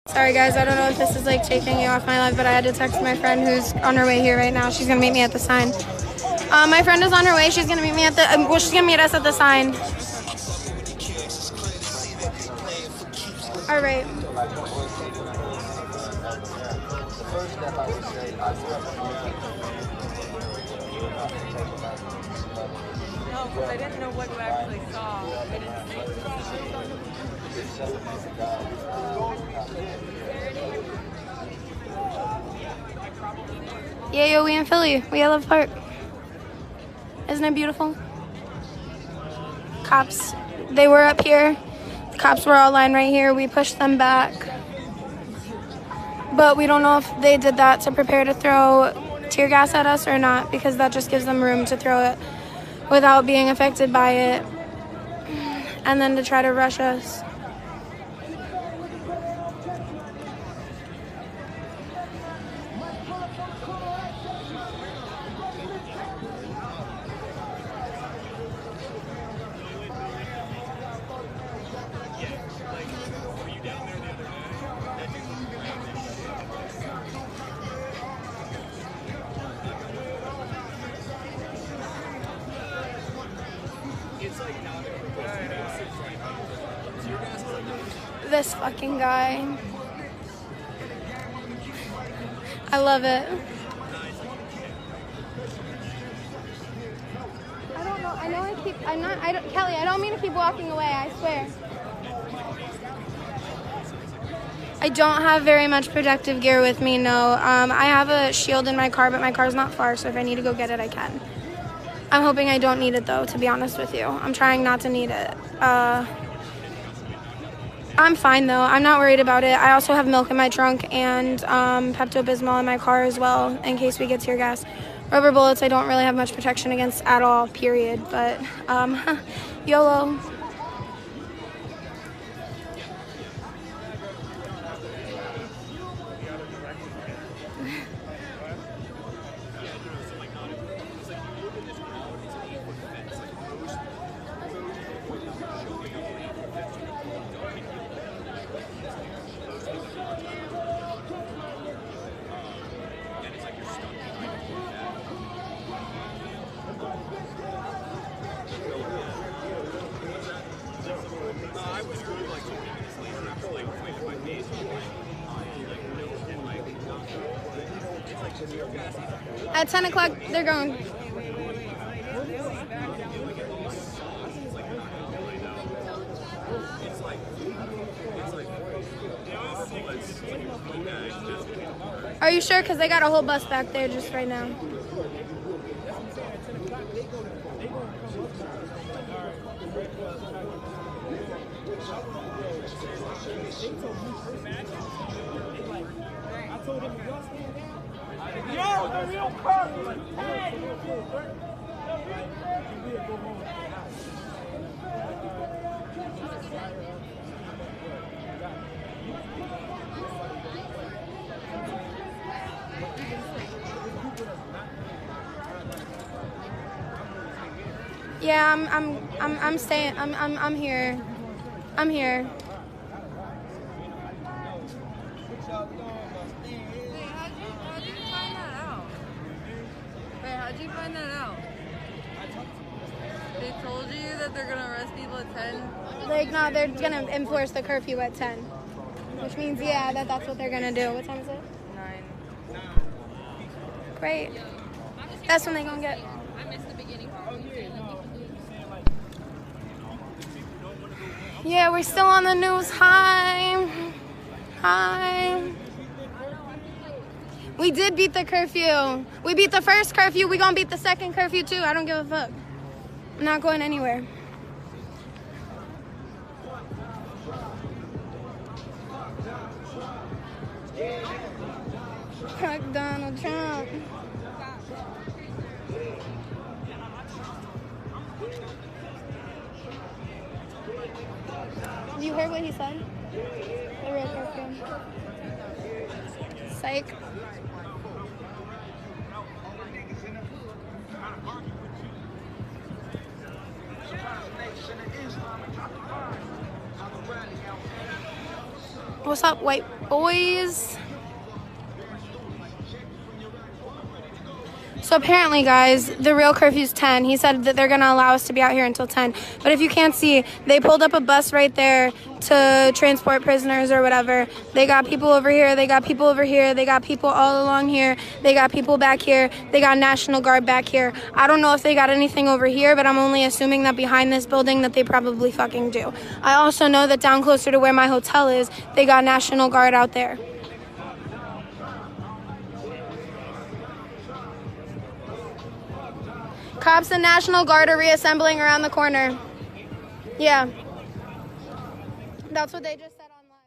Sorry guys, I don't know if this is like taking you off my live, but I had to text my friend who's on her way here right now. She's gonna meet me at the sign. My friend is on her way. She's gonna meet me at the, well, she's gonna meet us at the sign. All right. No, because I didn't know what you actually saw. I didn't see. Yeah, yo, we in Philly. We at Love Park. Isn't it beautiful? Cops, they were up here. The cops were all lined right here. We pushed them back. But we don't know if they did that to prepare to throw tear gas at us or not, because that just gives them room to throw it without being affected by it, and then to try to rush us. This fucking guy. I love it. I don't know. I know I keep, Kelly, I don't mean to keep walking away, I swear. I don't have very much protective gear with me, no. I have a shield in my car, but my car's not far, so if I need to go get it, I can. I'm hoping I don't need it, though, to be honest with you. I'm trying not to need it. I'm fine, though. I'm not worried about it. I also have milk in my trunk and Pepto-Bismol in my car as well, in case we get tear gas. Rubber bullets I don't really have much protection against at all, period. But, YOLO. At 10 o'clock, they're going. Are you sure? Because they got a whole bus back there just right now. Yeah, I'm staying. I'm here. I'm here. How'd you find that out? They told you that they're gonna arrest people at 10? Like, no, they're gonna enforce the curfew at 10. Which means, yeah, that's what they're gonna do. What time is it? 9. Great. That's when they gonna get. Yeah, we're still on the news. Hi. We did beat the curfew. We beat the first curfew. We gonna beat the second curfew too. I don't give a fuck. I'm not going anywhere. Fuck Donald Trump. You heard what he said? The real curfew. Psych. What's up, white boys? So apparently, guys, the real curfew's 10. He said that they're going to allow us to be out here until 10. But if you can't see, they pulled up a bus right there to transport prisoners or whatever. They got people over here. They got people over here. They got people all along here. They got people back here. They got National Guard back here. I don't know if they got anything over here, but I'm only assuming that behind this building that they probably fucking do. I also know that down closer to where my hotel is, they got National Guard out there. Cops and National Guard are reassembling around the corner. Yeah. That's what they just said on live.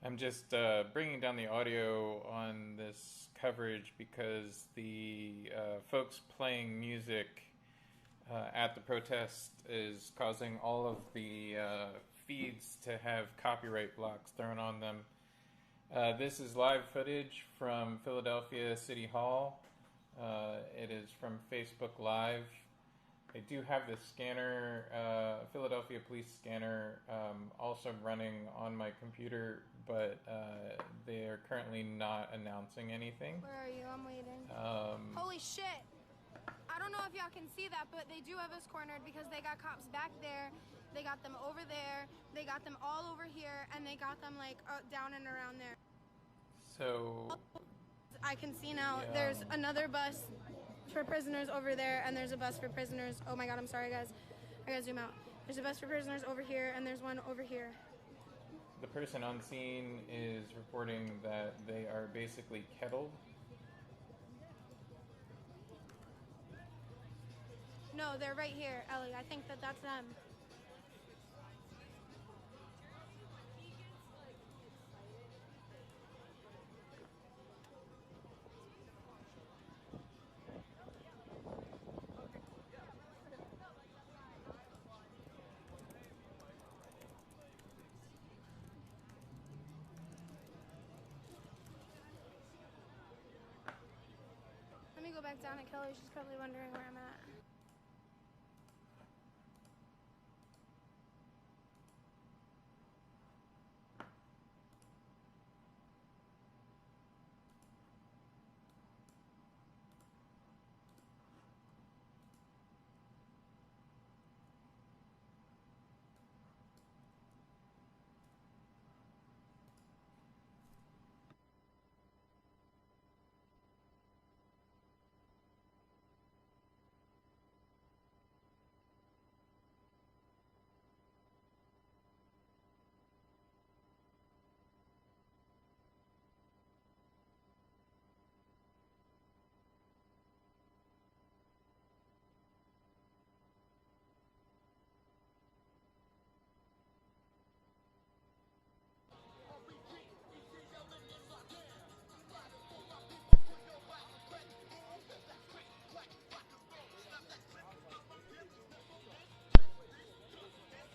I'm just bringing down the audio on this coverage because the folks playing music at the protest is causing all of the feeds to have copyright blocks thrown on them. This is live footage from Philadelphia City Hall. It is from Facebook Live. I do have the scanner, Philadelphia Police scanner, also running on my computer, but they are currently not announcing anything. Where are you? I'm waiting. Holy shit! I don't know if y'all can see that, but they do have us cornered because they got cops back there, they got them over there, they got them all over here, and they got them like down and around there. So I can see now. Yeah. There's another bus for prisoners over there, and there's a bus for prisoners. Oh my god, I'm sorry guys. I gotta zoom out. There's a bus for prisoners over here, and there's one over here. the person on scene is reporting that they are basically kettled. No, they're right here, Ellie. I think that that's them. Let me go back down at Kelly. She's probably wondering where I'm at.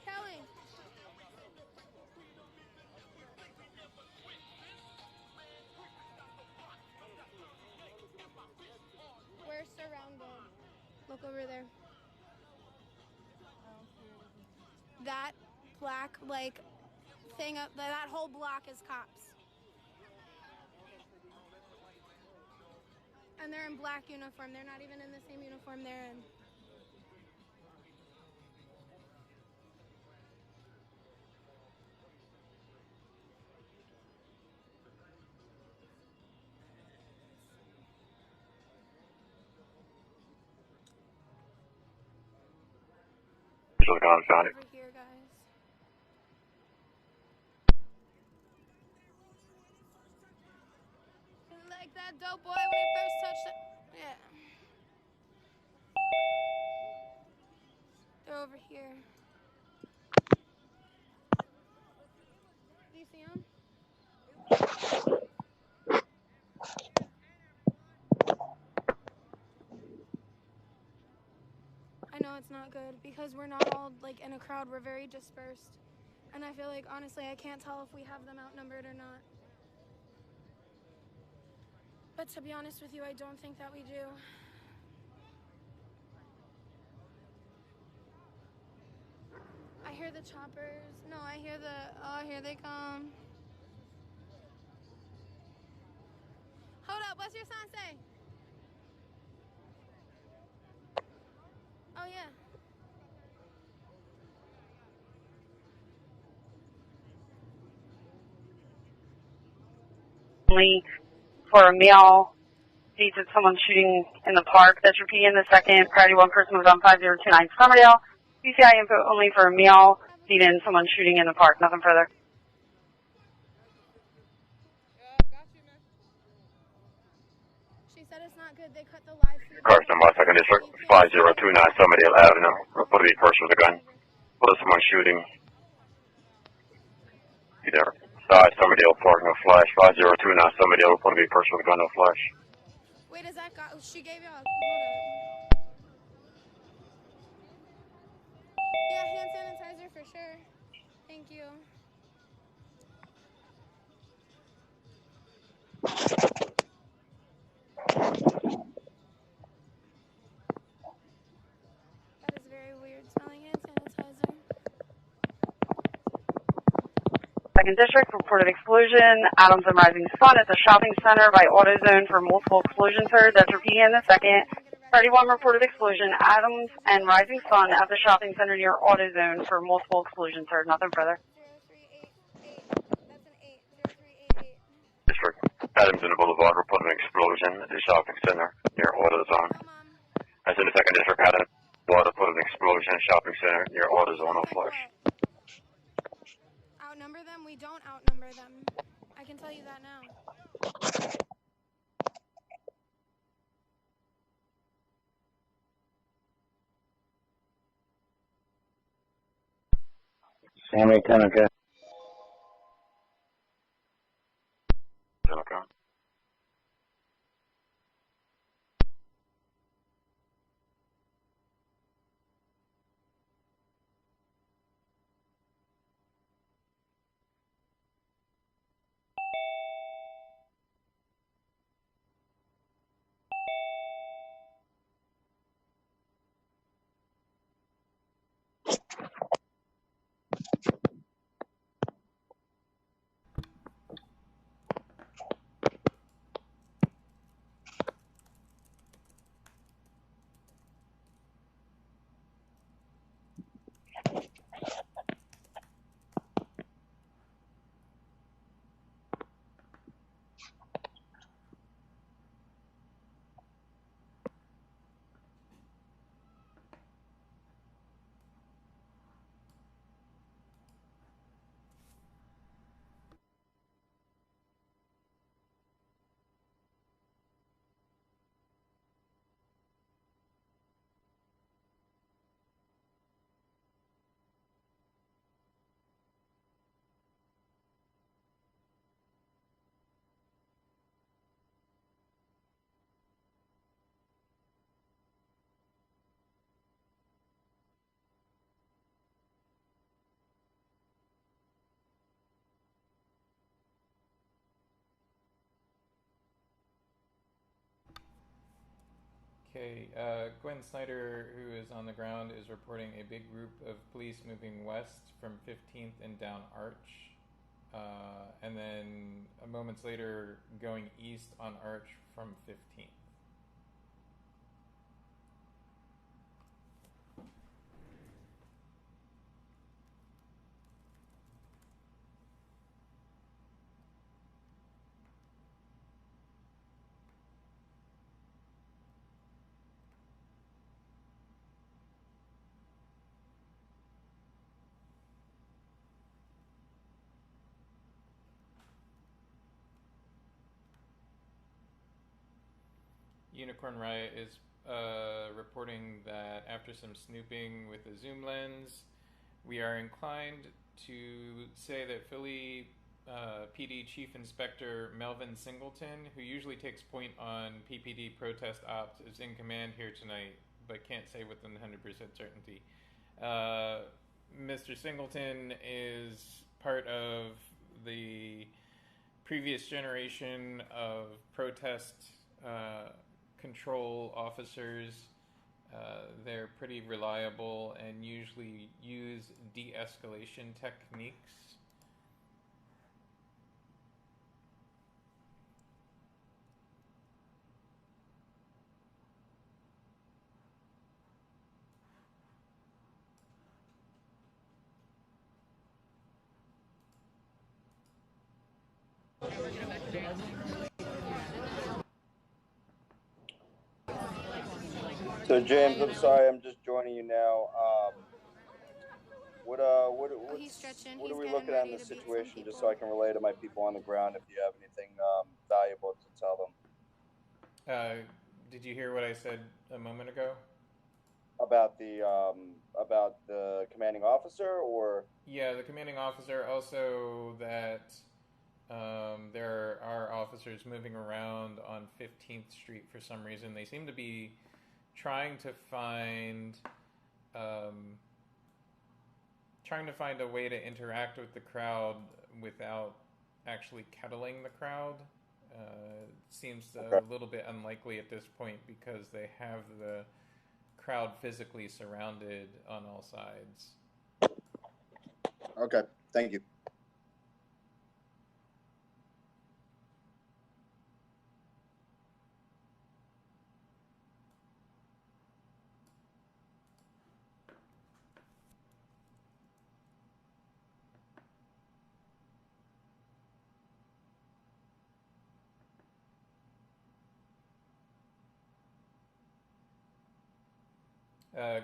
Kelly. We're surrounded. Look over there. That black, like, thing up, that whole block is cops. And they're in black uniform. They're not even in the same uniform they're in. Over here, guys. Like that dope boy when he first touched it. Yeah. They're over here. Do you see them? I know it's not good because we're not all like in a crowd. We're very dispersed. And I feel like, honestly, I can't tell if we have them outnumbered or not. But to be honest with you, I don't think that we do. I hear the choppers. No, I hear oh, here they come. Hold up, what's your sign say? Oh, yeah. Only for a male sees that someone's shooting in the park. That's repeating the second. Priority 1 person was on 5029 Summerdale. PCI info only for a male seeing someone shooting in the park. Nothing further. She said it's not good. They cut the live feed. Carson, my second district, 5029 Summerdale Avenue. Report to be person with a gun. What is someone shooting? Either side, Summerdale Park, no flash. 5029 Summerdale, report to be person with a gun, no flash. Wait, is that guy? She gave y'all. Hold up. Yeah, hand sanitizer for sure. Thank you. That is very weird smelling hand sanitizer. Second district, reported explosion. Adams and Rising Sun at the shopping center by AutoZone for multiple explosions heard. That's repeating the second. Priority 1 reported explosion. Adams and Rising Sun at the shopping center near AutoZone for multiple explosions heard. Nothing further. 0388. That's an 8. 0388. District, Adams and Boulevard, report an explosion at the shopping center near AutoZone. Hello, Mom. As in the second district, Adams Boulevard, report an explosion at shopping center near AutoZone, no flash. Outnumber them, we don't outnumber them. I can tell you that now. Sammy Tenneca. Tenneca. Okay, Gwen Snyder, who is on the ground, is reporting a big group of police moving west from 15th and down Arch. And then moments later, going east on Arch from 15th. Unicorn Riot is reporting that after some snooping with a zoom lens, we are inclined to say that Philly PD Chief Inspector Melvin Singleton, who usually takes point on PPD protest ops, is in command here tonight, but can't say with 100% certainty. Mr. Singleton is part of the previous generation of protest control officers. They're pretty reliable and usually use de-escalation techniques. So James, I'm sorry, I'm just joining you now. What are we looking at in this situation, just so I can relay to my people on the ground if you have anything valuable to tell them? Did you hear what I said a moment ago? About the commanding officer, or? Yeah, the commanding officer. Also, that there are officers moving around on 15th Street for some reason. They seem to be trying to find a way to interact with the crowd without actually kettling the crowd. Seems a little bit unlikely at this point because they have the crowd physically surrounded on all sides. Okay, thank you.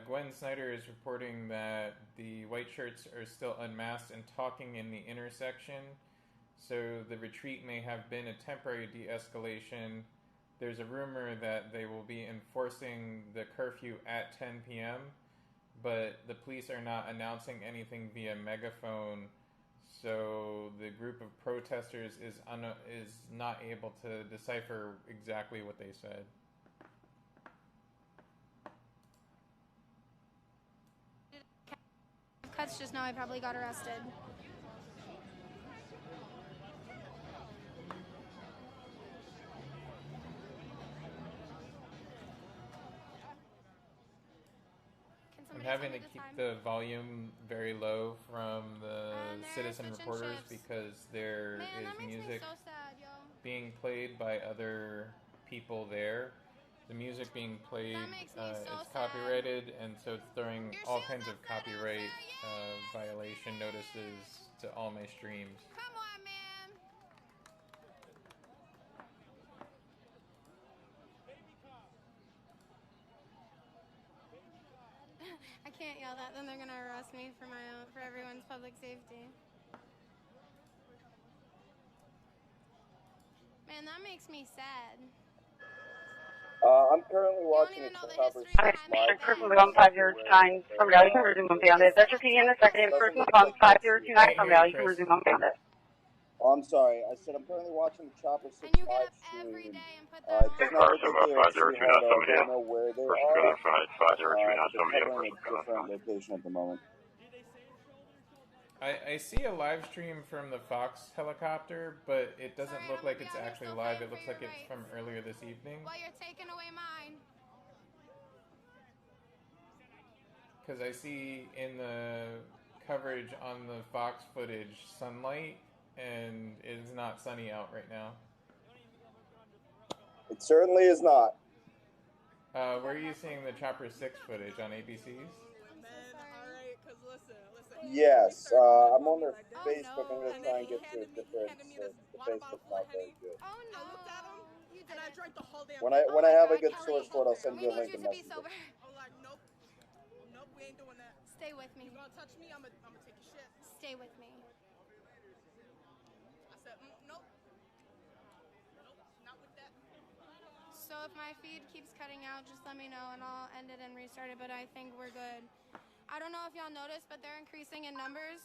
Gwen Snyder is reporting that the white shirts are still unmasked and talking in the intersection. So the retreat may have been a temporary de-escalation. There's a rumor that they will be enforcing the curfew at 10 p.m., but the police are not announcing anything via megaphone, so the group of protesters is not able to decipher exactly what they said. Cuts just now, I probably got arrested. I'm having to keep the volume very low from the citizen reporters because there is music being played by other people there. The music being played is copyrighted, and so it's throwing all kinds of copyright violation notices to all my streams. Come on, man. I can't yell that, then they're gonna arrest me for everyone's public safety. Man, that makes me sad. I'm currently watching a chopper Person with 5029 from Valley, you can resume unbound. That's repeating in a second. Person with 5029 from Valley, you can resume unbound. Oh, I'm sorry. I said I'm currently watching the Chopper 6 And you get live up every stream. day and put It that does on. not look like they're at City Hall, though. I don't know where they are. They're covering a different location at the moment. I see a live stream from the Fox helicopter, but it doesn't look like it's actually live. It looks like it's from earlier this evening. Well, you're taking away mine. Because I see in the coverage on the Fox footage sunlight, and it's not sunny out right now. It certainly is not. Where are you seeing the Chopper 6 footage? On ABC's? Yes, I'm on their Oh, Facebook. no. I'm going to try and get to a different. The Facebook's not very good. Oh no. You did it. drank the whole damn When I have a good source for it, I'll send We you a need link you in to be Messenger. sober. I was like, nope. Nope, we ain't doing that. Stay with me. You gonna touch me, I'm gonna take your shit. Stay with me. I said, nope. Nope, not with that. So if my feed keeps cutting out, just let me know and I'll end it and restart it, but I think we're good. I don't know if y'all noticed, but they're increasing in numbers.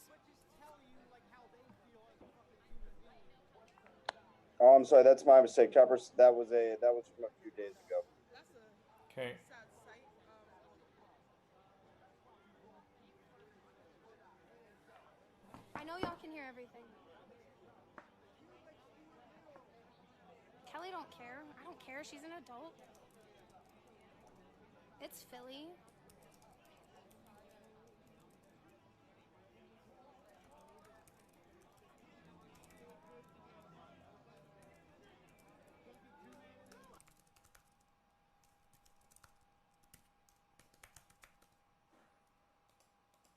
Oh, I'm sorry. That's my mistake. Chopper. That was from a few days ago. That's a Okay. sad sight. I know y'all can hear everything. Kelly don't care. I don't care. She's an adult. It's Philly.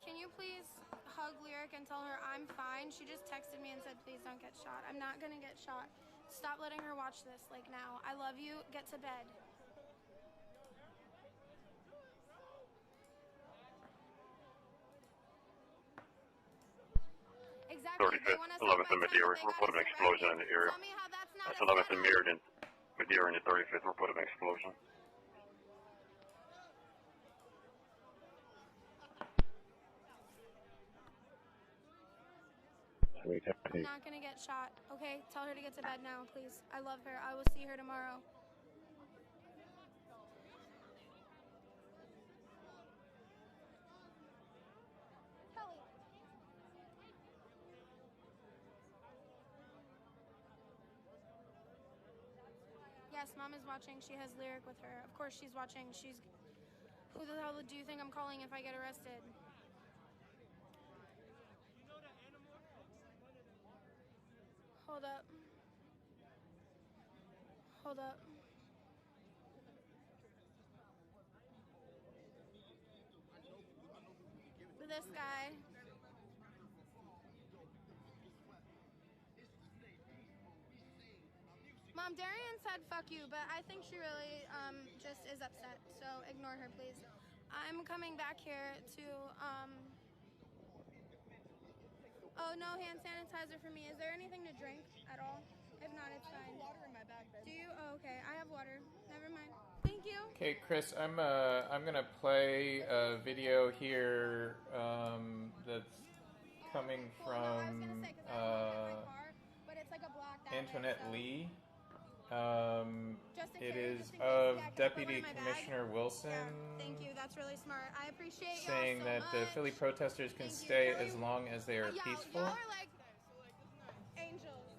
Can you please hug Lyric and tell her I'm fine? She just texted me and said, please don't get shot. I'm not gonna get shot. Stop letting her watch this, like now. I love you. Get to bed. Exactly. They want us 11th and Madeira, report of an explosion in the area. Tell me how that's not That's 11th and Madeira and the 35th, report of an explosion. I'm not gonna get shot. Okay, tell her to get to bed now, please. I love her. I will see her tomorrow. Kelly. Yes, Mom is watching. She has Lyric with her. Of course she's watching. Who the hell do you think I'm calling if I get arrested? Hold up. Hold up. This guy. Mom, Darian said fuck you, but I think she really just is upset, so ignore her, please. I'm coming back here to, oh, no hand sanitizer for me. Is there anything to drink at all? If not, it's fine. Water in my bag, babe. Do you? Oh, okay. I have water. Never mind. Thank you. Okay, Chris, I'm gonna play a video here that's coming from Antoinette Lee. It is of Deputy Commissioner Wilson. Yeah, thank you. That's really smart. I appreciate y'all saying so that much. the Philly protesters can stay as long as they are peaceful. Y'all are like angels.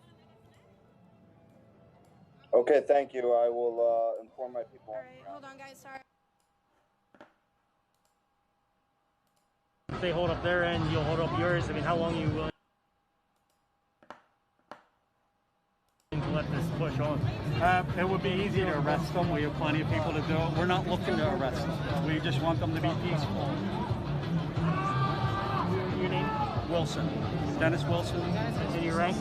Okay, thank you. I will inform my people. All right, hold on, guys. Sorry. If they hold up their end, you'll hold up yours. I mean, how long are you willing to let this push on? It would be easy to arrest them. We have plenty of people to do it. We're not looking to arrest them. We just want them to be peaceful. Your name? Wilson. Dennis Wilson. And your rank?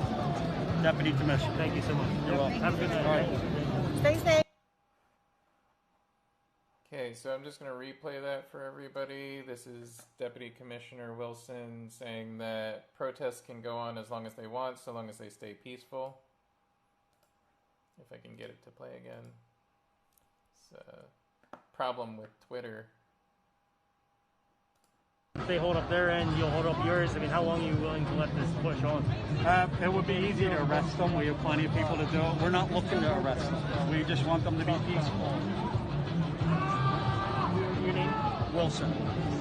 Deputy Commissioner. Thank you so much. You're welcome. Have a good night. All right. Stay safe. Okay, so I'm just going to replay that for everybody. This is Deputy Commissioner Wilson saying that protests can go on as long as they want, so long as they stay peaceful. If I can get it to play again. It's a problem with Twitter. If they hold up their end, you'll hold up yours. I mean, how long are you willing to let this push on? It would be easy to arrest them. We have plenty of people to do it. We're not looking to arrest them. We just want them to be peaceful. Your name? Wilson.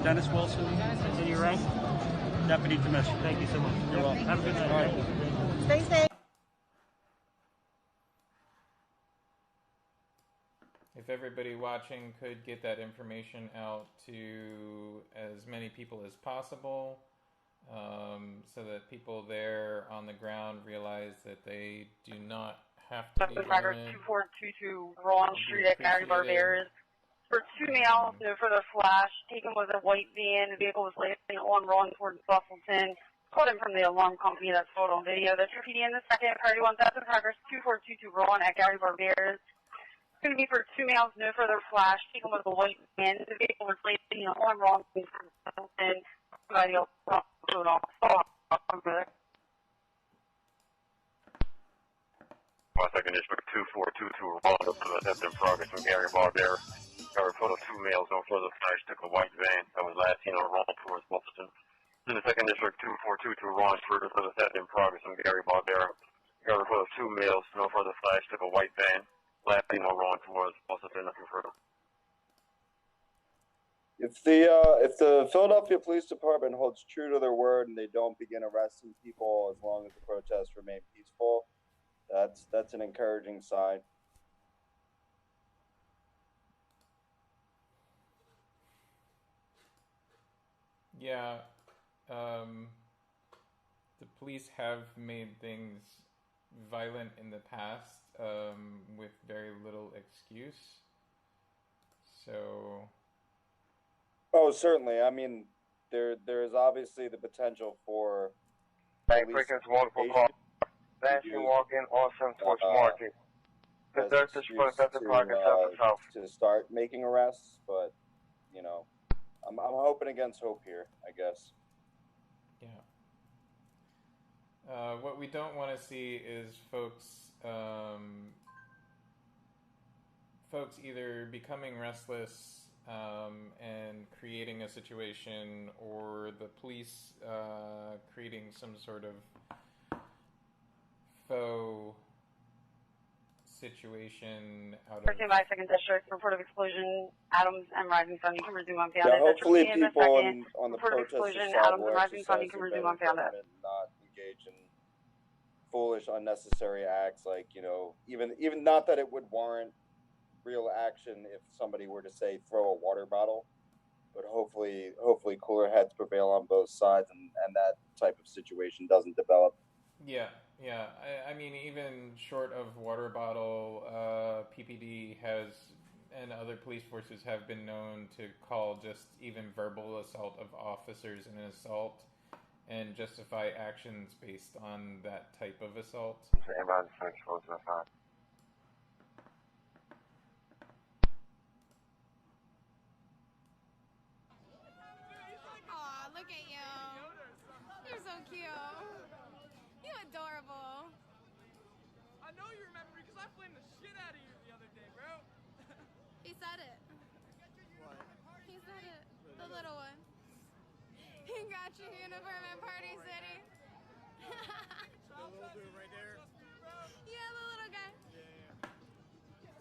Dennis Wilson. And your rank? Deputy Commissioner. Thank you so much. You're welcome. Have a good night. All right. Stay safe. If everybody watching could get that information out to as many people as possible, so that people there on the ground realize that they do not have to be Driver violent. 2422 Roland Street at Gary Barberas. For 2 males, no further flash. Taken with a white van. The vehicle was landing on Roland towards Bustleton. Called in from the alarm company that's photo on video. That's repeating in the second. Priority 1000 progress 2422 Roland at Gary Barberas. Going to be for 2 males, no further flash. Taken with a white van. The vehicle was landing on Roland towards Bustleton. Somebody else photo on. Second District 2422 Roland up to the theft in progress from Gary Barber. Got a report of 2 males, no further flash, took a white van that was last seen on Roland towards Boston. In the second district, 2422 Roland further for the theft in progress from Gary Barber. Got a report of 2 males, no further flash, took a white van last seen on Roland towards Boston. Nothing further. If the Philadelphia Police Department holds true to their word and they don't begin arresting people as long as the protests remain peaceful, that's an encouraging sign. Yeah, the police have made things violent in the past with very little excuse. So. Oh, certainly. I mean, there is obviously the potential for. Bank frequency 144. Fashion walk-in, awesome towards market. To start making arrests, but you know, I'm hoping against hope here, I guess. Yeah. What we don't want to see is folks either becoming restless and creating a situation, or the police creating some sort of faux situation out of... By second district, report of explosion, Adams and Rising Sun. You can resume on Yeah, hopefully people on the protest side Adams will and Rising Sun. You exercise can their resume better on found it. judgment and not engage in foolish, unnecessary acts. Like, you know, even not that it would warrant real action if somebody were to say throw a water bottle, but hopefully cooler heads prevail on both sides, and that type of situation doesn't develop. Yeah. I mean, even short of water bottle, PPD has and other police forces have been known to call just even verbal assault of officers an assault and justify actions based on that type of assault. I flamed the shit out of you the other day, bro. He said it. What? He said it. The little one. He got your uniform at Party City. The little dude right there? Yeah, the little guy. Yeah.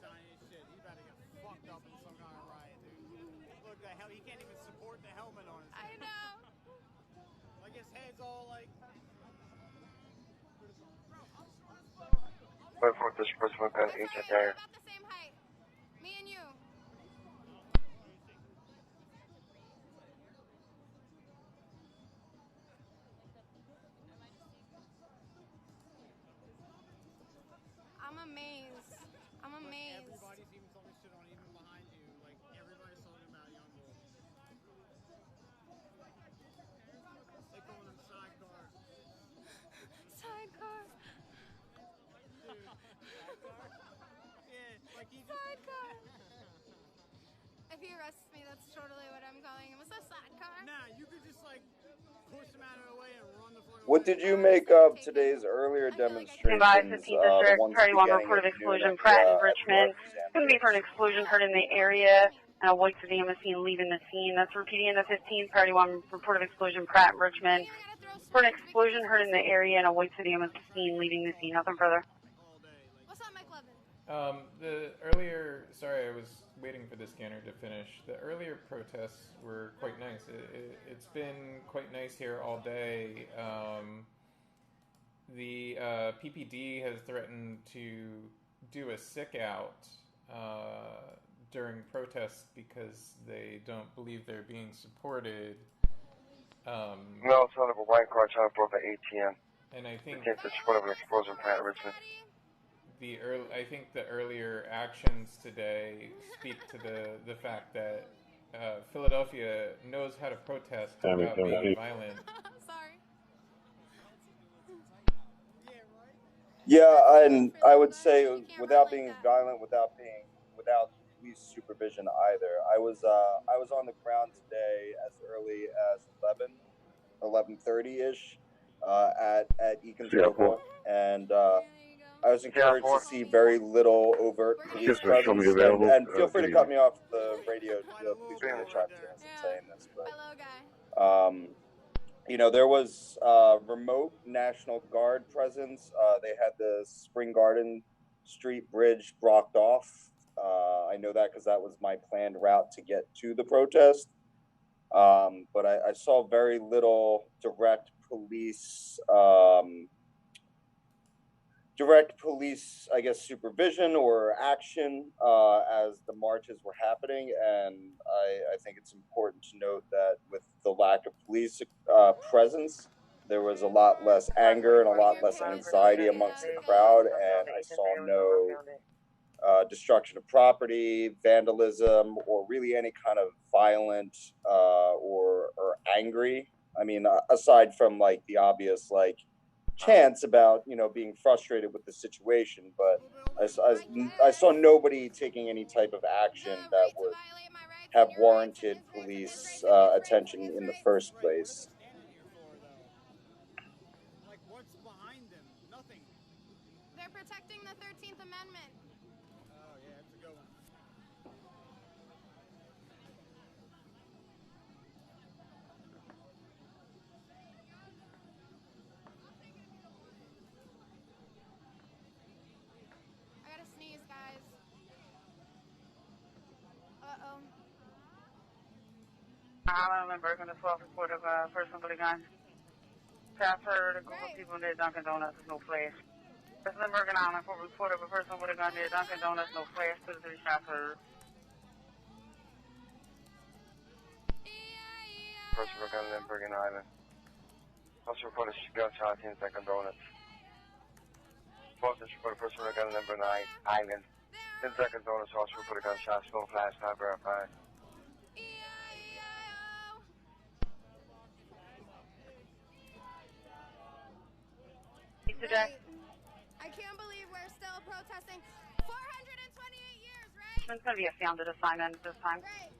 Tiny as shit. He's about to get fucked up in some kind of riot, dude. Look, the hell, he can't even support the helmet on his head. I know. Like his head's all like. Wait for this person gun That's agent right, we're there. about the same height. Me and you. I'm amazed. I'm amazed. Everybody's even talking shit on even behind you. Like everybody's talking about young boy. They calling him sidecar. Sidecar. Dude, sidecar? Yeah, like he just. Sidecar. If he arrests me, that's totally what I'm calling him. What's a sidecar? Nah, you could just like push him out of the way and run the fuck away. What did you make of today's earlier demonstrations? By 15th District, the ones Party 1 beginning reported at noon exclusion, at, Pratt and at Richmond. Alexandria? Going to be for an exclusion heard in the area and avoid city the scene, leaving the scene. That's repeating the 15th, Party 1 reported exclusion, Pratt and Richmond. For an exclusion heard in the area and avoid city the scene, leaving the scene. Nothing further. What's up, Mike Levin? The earlier, sorry, I was waiting for the scanner to finish. The earlier protests were quite nice. It's been quite nice here all day. The PPD has threatened to do a sick out during protests because they don't believe they're being supported. No, son of a white car trying to blow the ATM. And I think Against the support of an explosion plant in Richmond. I think the earlier actions today speak to the fact that Philadelphia knows how to protest without being violent. Sorry. Yeah, and I would say without being violent, without police supervision either. I was on the ground today as early as 11:30 ish at E-Control, and I was encouraged to see very little overt police presence. And feel free to cut me off the radio. Please do the chat to saying this, but you know, there was remote National Guard presence. They had the Spring Garden Street Bridge blocked off. I know that because that was my planned route to get to the protest. But I saw very little direct police, I guess, supervision or action as the marches were happening. And I think it's important to note that with the lack of police presence, there was a lot less anger and a lot less anxiety amongst the crowd. And I saw no destruction of property, vandalism, or really any kind of violent or angry. I mean, aside from like the obvious like chants about, you know, being frustrated with the situation, but I saw nobody taking any type of action that would have warranted police attention in the first place. Like, what's behind them? Nothing. They're protecting the 13th Amendment. Oh, yeah, that's a good one. I gotta sneeze, guys. Uh-oh. I'm in Bergen, the 12th report of a person with a gun. Transferred a group of people near Dunkin' Donuts, no place. Person in Bergen Island, for report of a person with a gun near Dunkin' Donuts, no place. 2-3 transferred. Person with a gun in Bergen Island. Also reported gunshot in Dunkin' Donuts. Also reported a person with a gun in Bergen Island. In Dunkin' Donuts, also reported gunshots, no flash, not verified. Today. I can't believe we're still protesting 428 years, right? It's going to be a founded assignment this time. Right.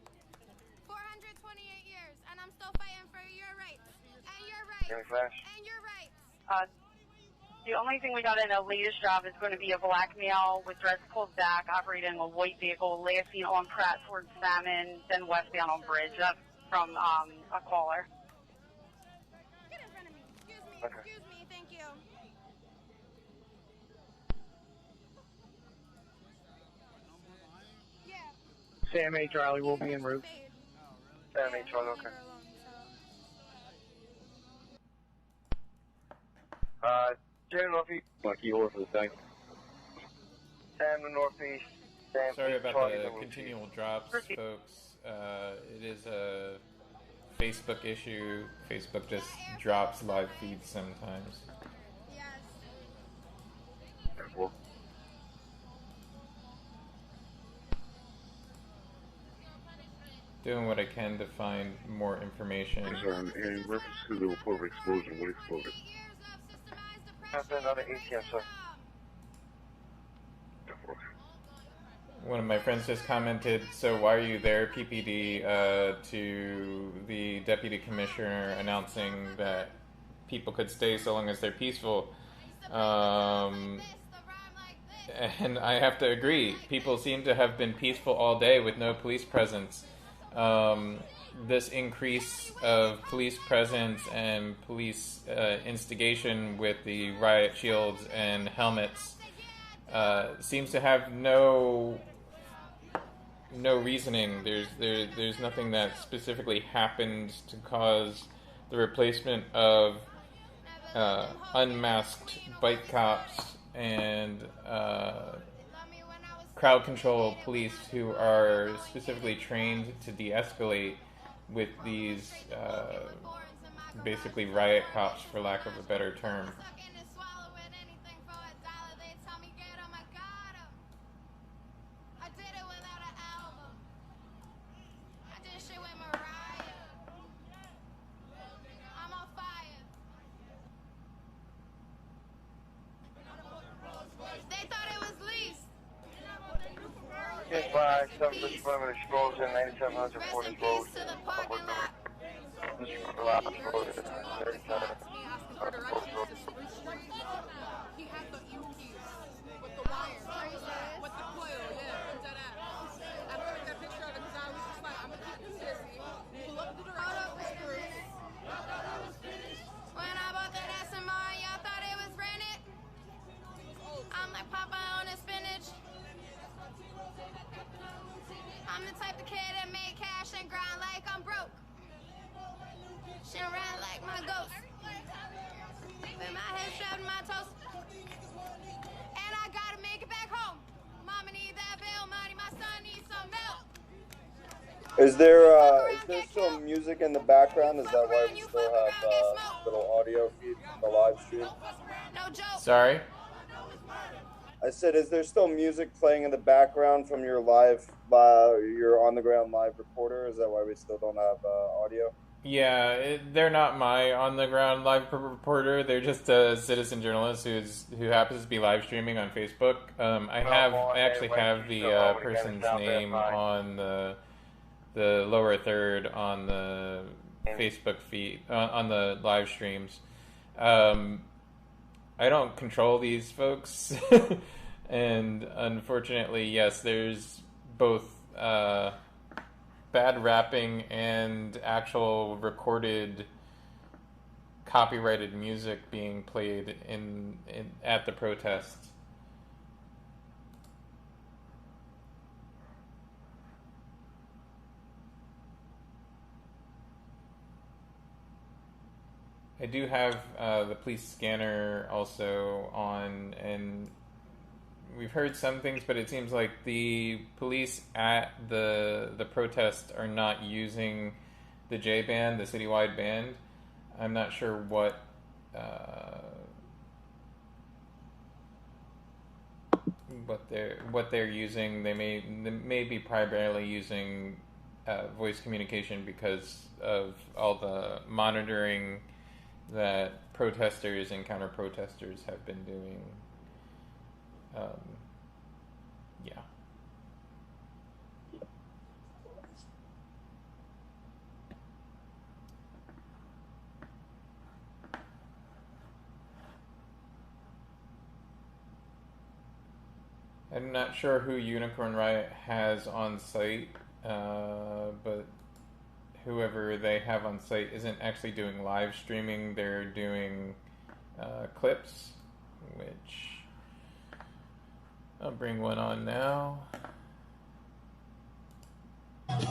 428 years, and I'm still fighting for your rights. And your rights. Any flash? And your rights. The only thing we got in a latest job is going to be a black male with dress pulled back, operating a white vehicle, last seen on Pratt towards Salmon, then westbound on Bridge. That's from a caller. Get in front of me. Okay. Excuse me, thank you. Yeah. Sam A. Charlie will be en route. Fade. Sam A. Charlie, Leave okay. her alone, so. 10 Northeast. Lucky or for the thing. 10 Northeast. Sam Sorry A. about Charlie, the then we'll continual drops, folks. It is a Facebook issue. Facebook just drops live feeds sometimes. Yes. Well, Doing what I can to find more information. In reference to the report of explosion, what exploded? after another ATM, sir. One of my friends just commented, so why are you there, PPD, to the deputy commissioner announcing that people could stay so long as they're peaceful. And I have to agree, people seem to have been peaceful all day with no police presence. This increase of police presence and police instigation with the riot shields and helmets seems to have no reasoning. There's nothing that specifically happened to cause the replacement of unmasked bike cops and crowd control police who are specifically trained to de-escalate with these basically riot cops, for lack of a better term. Hit by some disappointment explosion, 9700 Fortis Road. He had the U-keys with the wire, with the coil, yeah, dead ass. I took that picture of it because I was just like, I'm gonna keep him busy. Pull up the direction of the screws. When I bought that SMR, y'all thought it was rented. I'm like Popeye on his spinach. I'm the type of kid that make cash and grind like I'm broke. She ran like my ghost. With my head strapped to my toes. And I gotta make it back home. Mama need that bill money, my son needs some milk. Is there still music in the background? Is that why we still have little audio feed from the live stream? No joke. Sorry? I said, is there still music playing in the background from your your on-the-ground live reporter? Is that why we still don't have audio? Yeah, they're not my on-the-ground live reporter. They're just a citizen journalist who happens to be live streaming on Facebook. I actually have the person's name on the lower third on the Facebook feed on the live streams. I don't control these folks, and unfortunately, yes, there's both bad rapping and actual recorded copyrighted music being played at the protests. I do have the police scanner also on, and we've heard some things, but it seems like the police at the protest are not using the J band, the citywide band. I'm not sure what they're using. They may be primarily using voice communication because of all the monitoring that protesters and counter-protesters have been doing. Yeah. I'm not sure who Unicorn Riot has on site, but whoever they have on site isn't actually doing live streaming. They're doing clips, which I'll bring one on now. And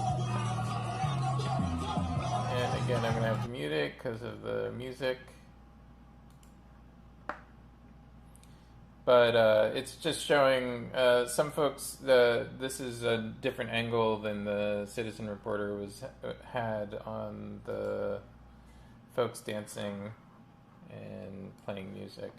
again, I'm going to have to mute it because of the music. But it's just showing some folks. This is a different angle than the Citizen Reporter had on the folks dancing and playing music.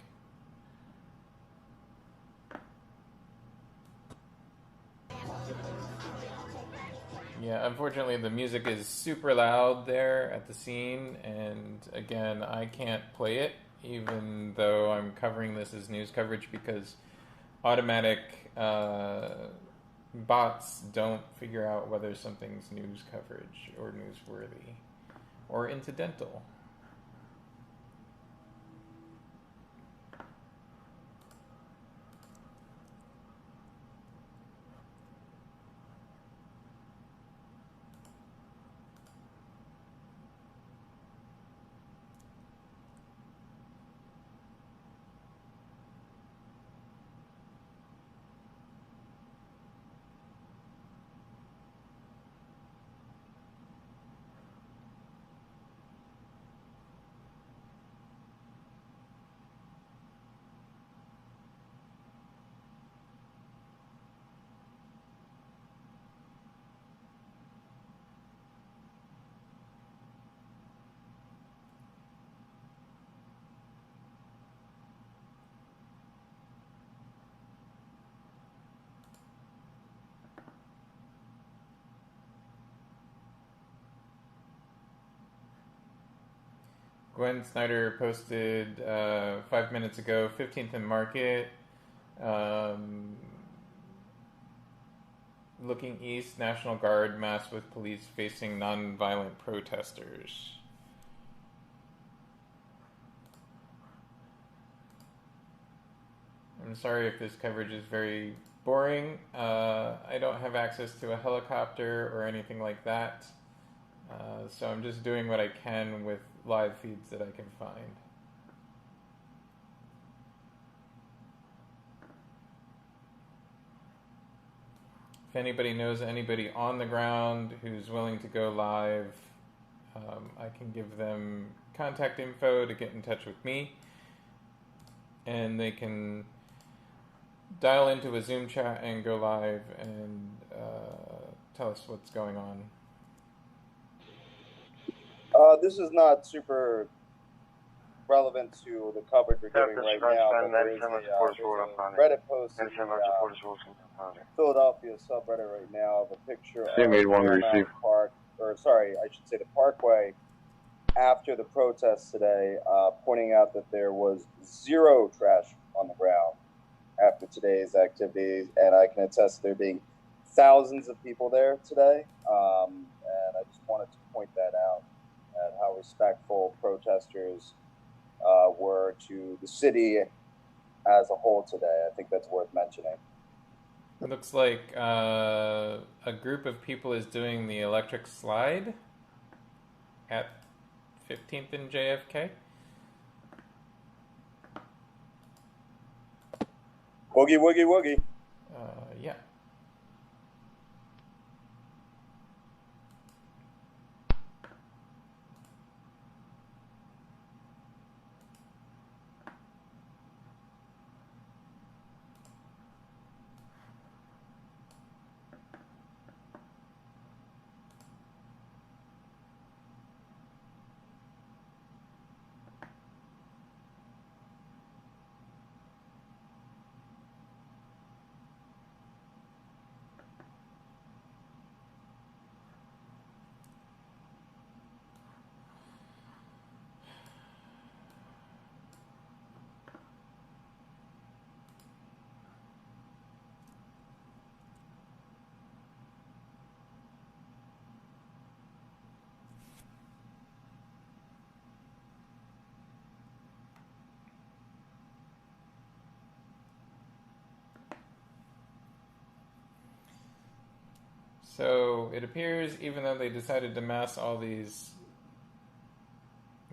Yeah, unfortunately the music is super loud there at the scene, and again, I can't play it even though I'm covering this as news coverage because automatic bots don't figure out whether something's news coverage or newsworthy or incidental. Gwen Snyder posted 5 minutes ago, 15th and Market, looking east, National Guard mass with police facing non-violent protesters. I'm sorry if this coverage is very boring. I don't have access to a helicopter or anything like that. So I'm just doing what I can with live feeds that I can find. If anybody knows anybody on the ground who's willing to go live, I can give them contact info to get in touch with me, and they can dial into a Zoom chat and go live and tell us what's going on. This is not super relevant to the coverage we're doing right now, but there's a Reddit post in the Philadelphia subreddit right now of a picture of Paramount Park, or sorry, I should say the Parkway, after the protests today, pointing out that there was zero trash on the ground after today's activities, and I can attest to there being thousands of people there today, and I just wanted to point that out, and how respectful protesters were to the city as a whole today. I think that's worth mentioning. It looks like a group of people is doing the electric slide at 15th and JFK. Woogie, woogie, woogie. Yeah. So it appears, even though they decided to mass all these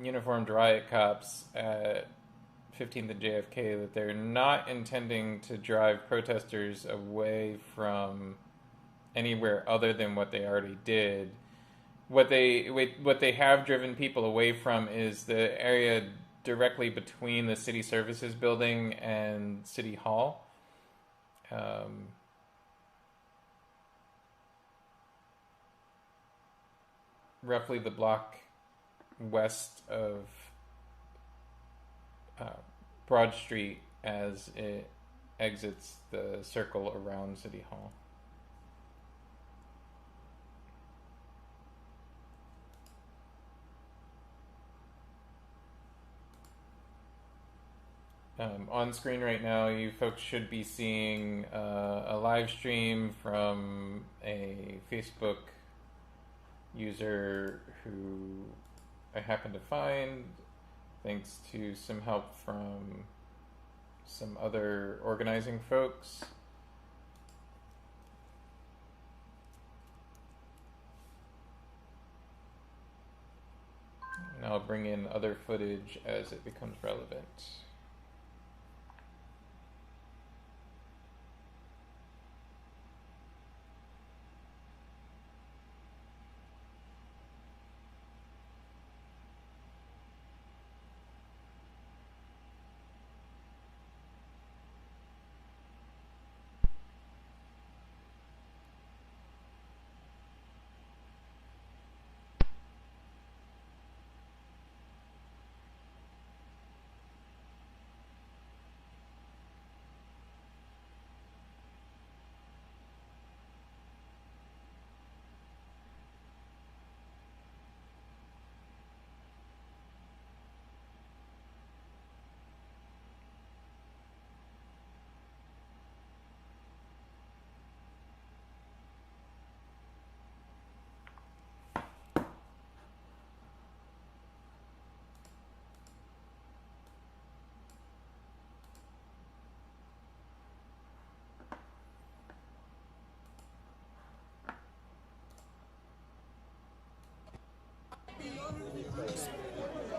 uniformed riot cops at 15th and JFK, that they're not intending to drive protesters away from anywhere other than what they already did. What they have driven people away from is the area directly between the city services building and City Hall. Roughly the block west of Broad Street as it exits the circle around City Hall. On screen right now, you folks should be seeing a live stream from a Facebook user who I happened to find thanks to some help from some other organizing folks. And I'll bring in other footage as it becomes relevant.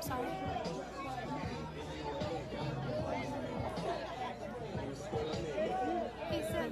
Sorry. Hey, Sid.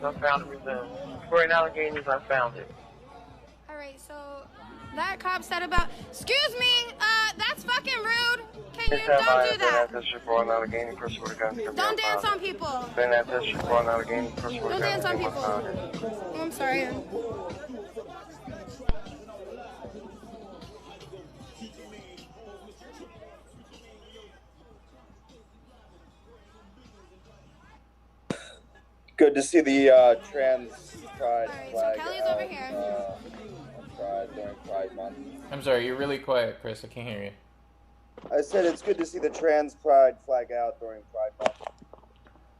I found it resumed. We're in Alleghenies, I found it. Alright, so that cop said about, excuse me, that's fucking rude. Can you don't do that? Don't dance on people. Don't dance on people. Oh, I'm sorry. Good to see the trans pride flag. So Kelly's over here. Pride during Pride Month. I'm sorry, you're really quiet, Chris. I can't hear you. I said it's good to see the trans pride flag out during Pride Month.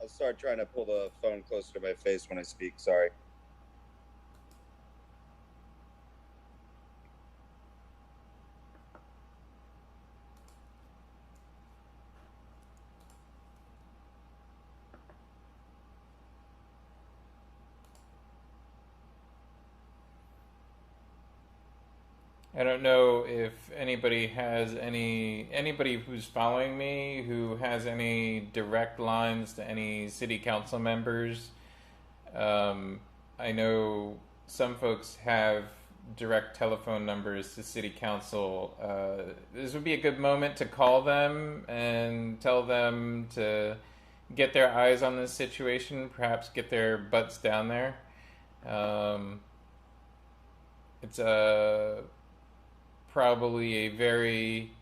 I'll start trying to pull the phone closer to my face when I speak. Sorry. I don't know if anybody who's following me who has any direct lines to any city council members. I know some folks have direct telephone numbers to city council. This would be a good moment to call them and tell them to get their eyes on this situation, perhaps get their butts down there. it's probably a very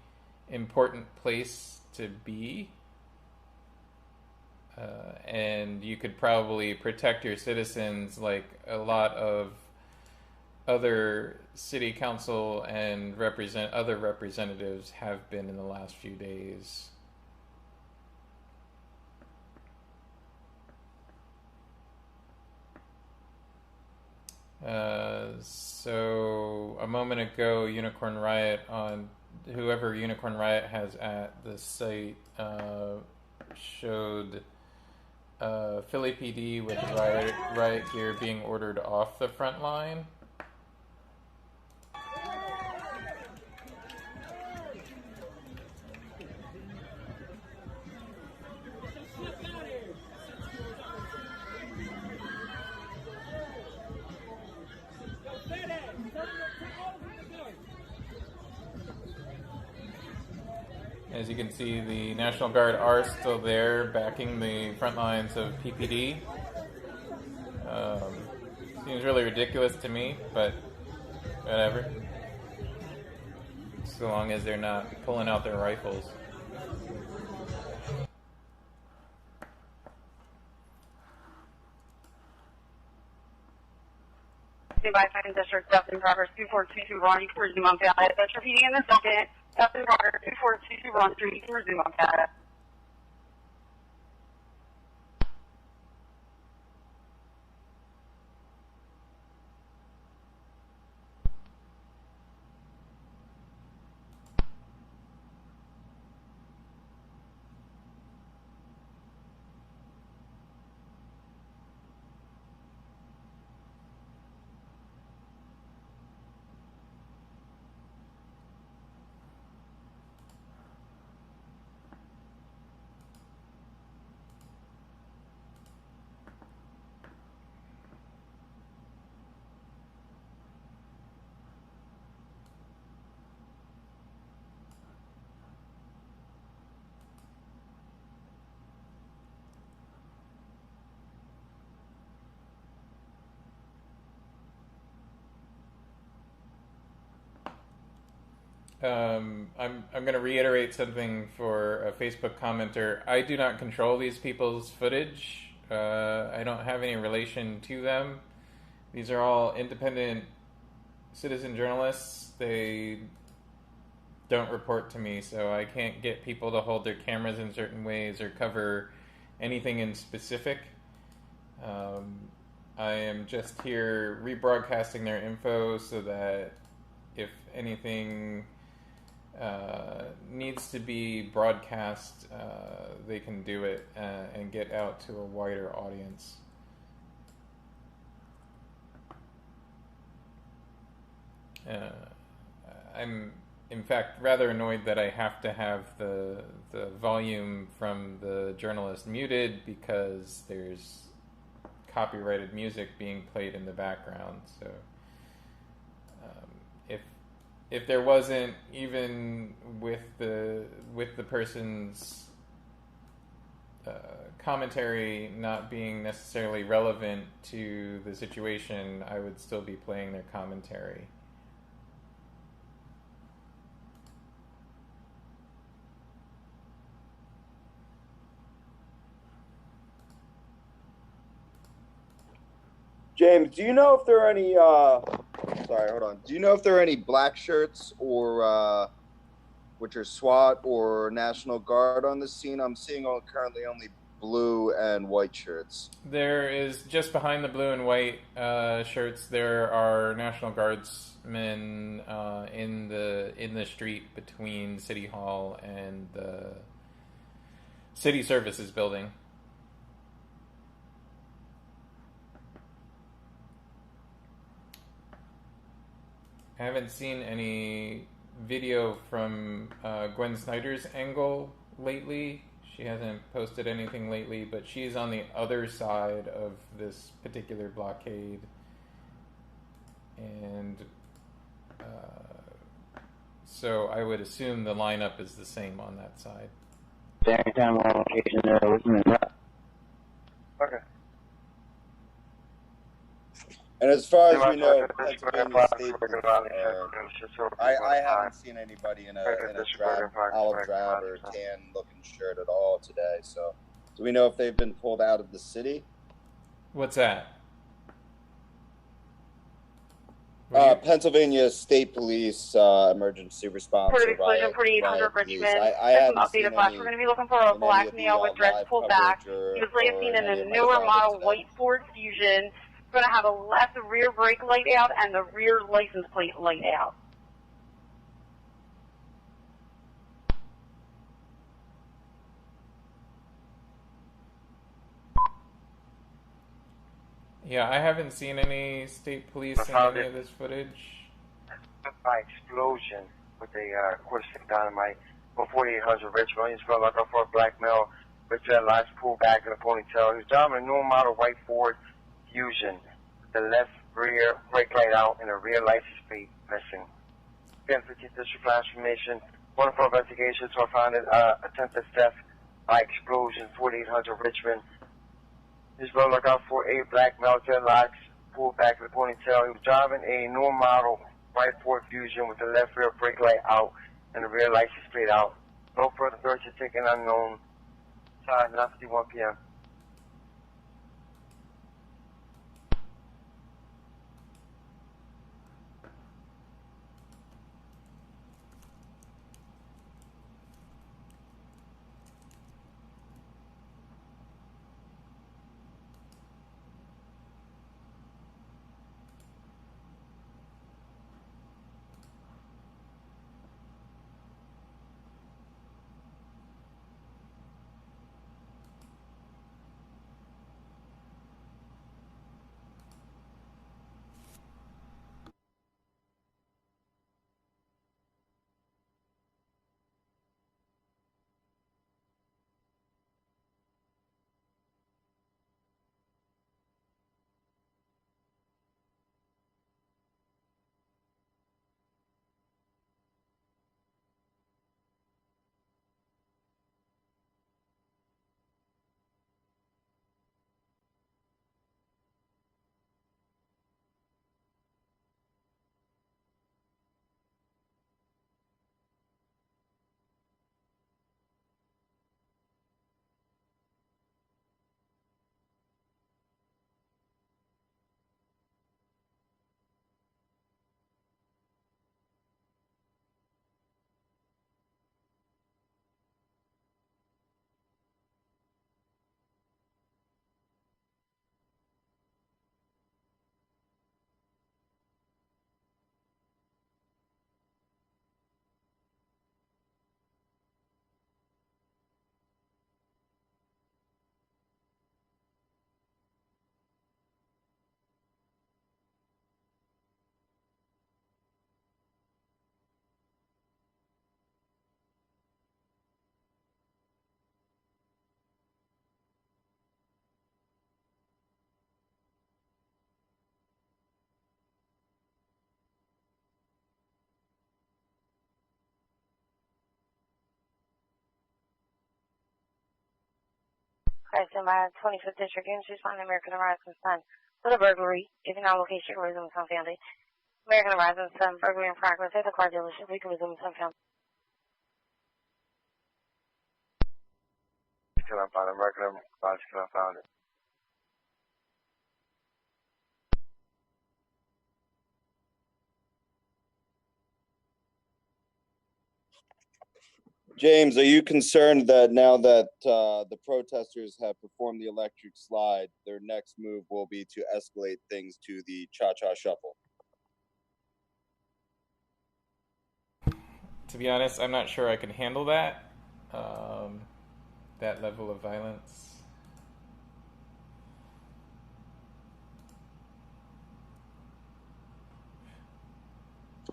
important place to be. And you could probably protect your citizens like a lot of other city council and other representatives have been in the last few days. So a moment ago, Unicorn Riot whoever Unicorn Riot has at the site showed Philly PD with riot gear being ordered off the front line. As you can see, the National Guard are still there backing the front lines of PPD. Seems really ridiculous to me, but whatever. So long as they're not pulling out their rifles. By 2nd District, Death in Progress 2422 Ron, you can resume on data. That's repeating in the second. Death in Progress 2422 Ron Street, you can resume on data. I'm going to reiterate something for a Facebook commenter. I do not control these people's footage. I don't have any relation to them. These are all independent citizen journalists. They don't report to me, so I can't get people to hold their cameras in certain ways or cover anything in specific. I am just here rebroadcasting their info so that if anything needs to be broadcast, they can do it and get out to a wider audience. I'm, in fact, rather annoyed that I have to have the volume from the journalist muted because there's copyrighted music being played in the background. So if there wasn't, even with the person's commentary not being necessarily relevant to the situation, I would still be playing their commentary. James, do you know if there are any, sorry, hold on. Do you know if there are any black shirts or, which are SWAT or National Guard on the scene? I'm seeing currently only blue and white shirts. There is, just behind the blue and white shirts, there are National Guardsmen in the street between City Hall and the City Services building. I haven't seen any video from Gwen Snyder's angle lately. She hasn't posted anything lately, but she's on the other side of this particular blockade. And so I would assume the lineup is the same on that side. Anytime on location, listening up. Okay. And as far as we know, Pennsylvania State Police I haven't seen anybody in a olive drab or tan looking shirt at all today. So, do we know if they've been pulled out of the city? What's that? Pennsylvania State Police emergency response. Report of explosion, 4800 Richmond. I haven't updated seen flash. We're going to be looking for a black male with dreads pulled back. He was later seen in a newer model white Ford Fusion. Going to have a left rear brake light out and the rear license plate light out. Yeah, I haven't seen any state police in any of this footage. By explosion with a quarter stick dynamite on 4800 Richmond. He's going to look up for a black male with dreadlocks pulled back in a ponytail. He's driving a new model white Ford Fusion with the left rear brake light out and the rear license plate missing. Again, 15th District Flash Information. One for investigations are found attempted theft by explosion, 4800 Richmond. He's going to look out for a black male dreadlocks pulled back in a ponytail. He was driving a new model white Ford Fusion with the left rear brake light out and the rear license plate out. No further search is taken unknown. Time 9:51 p.m. Guys, in my 25th District, Units respond to American Horizon Sun with a burglary. Giving our location, resume some family. American Horizon Sun, burglary in progress at the car dealership. We can resume some family. Still unfound. American Horizon still unfound. James, are you concerned that now that the protesters have performed the electric slide, their next move will be to escalate things to the cha-cha shuffle? To be honest, I'm not sure I can handle that. That level of violence.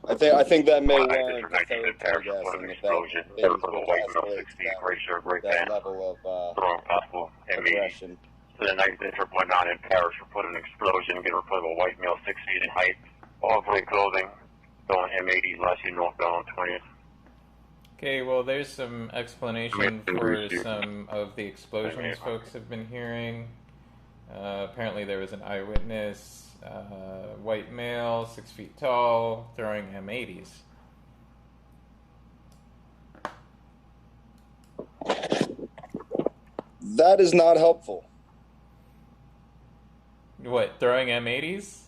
I think that may warrant a that level of possible aggression. So the 9th District went on in Paris report an explosion, get a report of a white male 6 feet in height, all gray clothing, going M80 last year northbound 20th. Okay, well, there's some explanation for some of the explosions folks have been hearing. Apparently there was an eyewitness, white male, 6 feet tall, throwing M80s. That is not helpful. What, throwing M80s?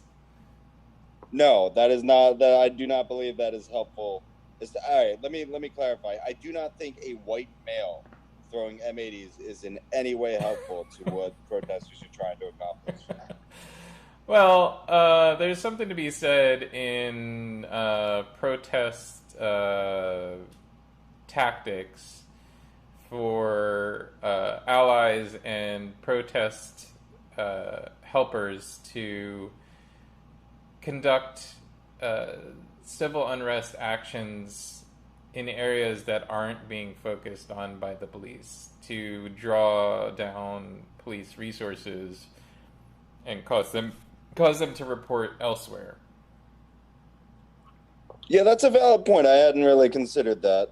No, that is not. That I do not believe that is helpful. All right, let me clarify. I do not think a white male throwing M80s is in any way helpful to what protesters are trying to accomplish. Well, there's something to be said in protest tactics for allies and protest helpers to conduct civil unrest actions in areas that aren't being focused on by the police, to draw down police resources and cause them to report elsewhere. Yeah, that's a valid point. I hadn't really considered that.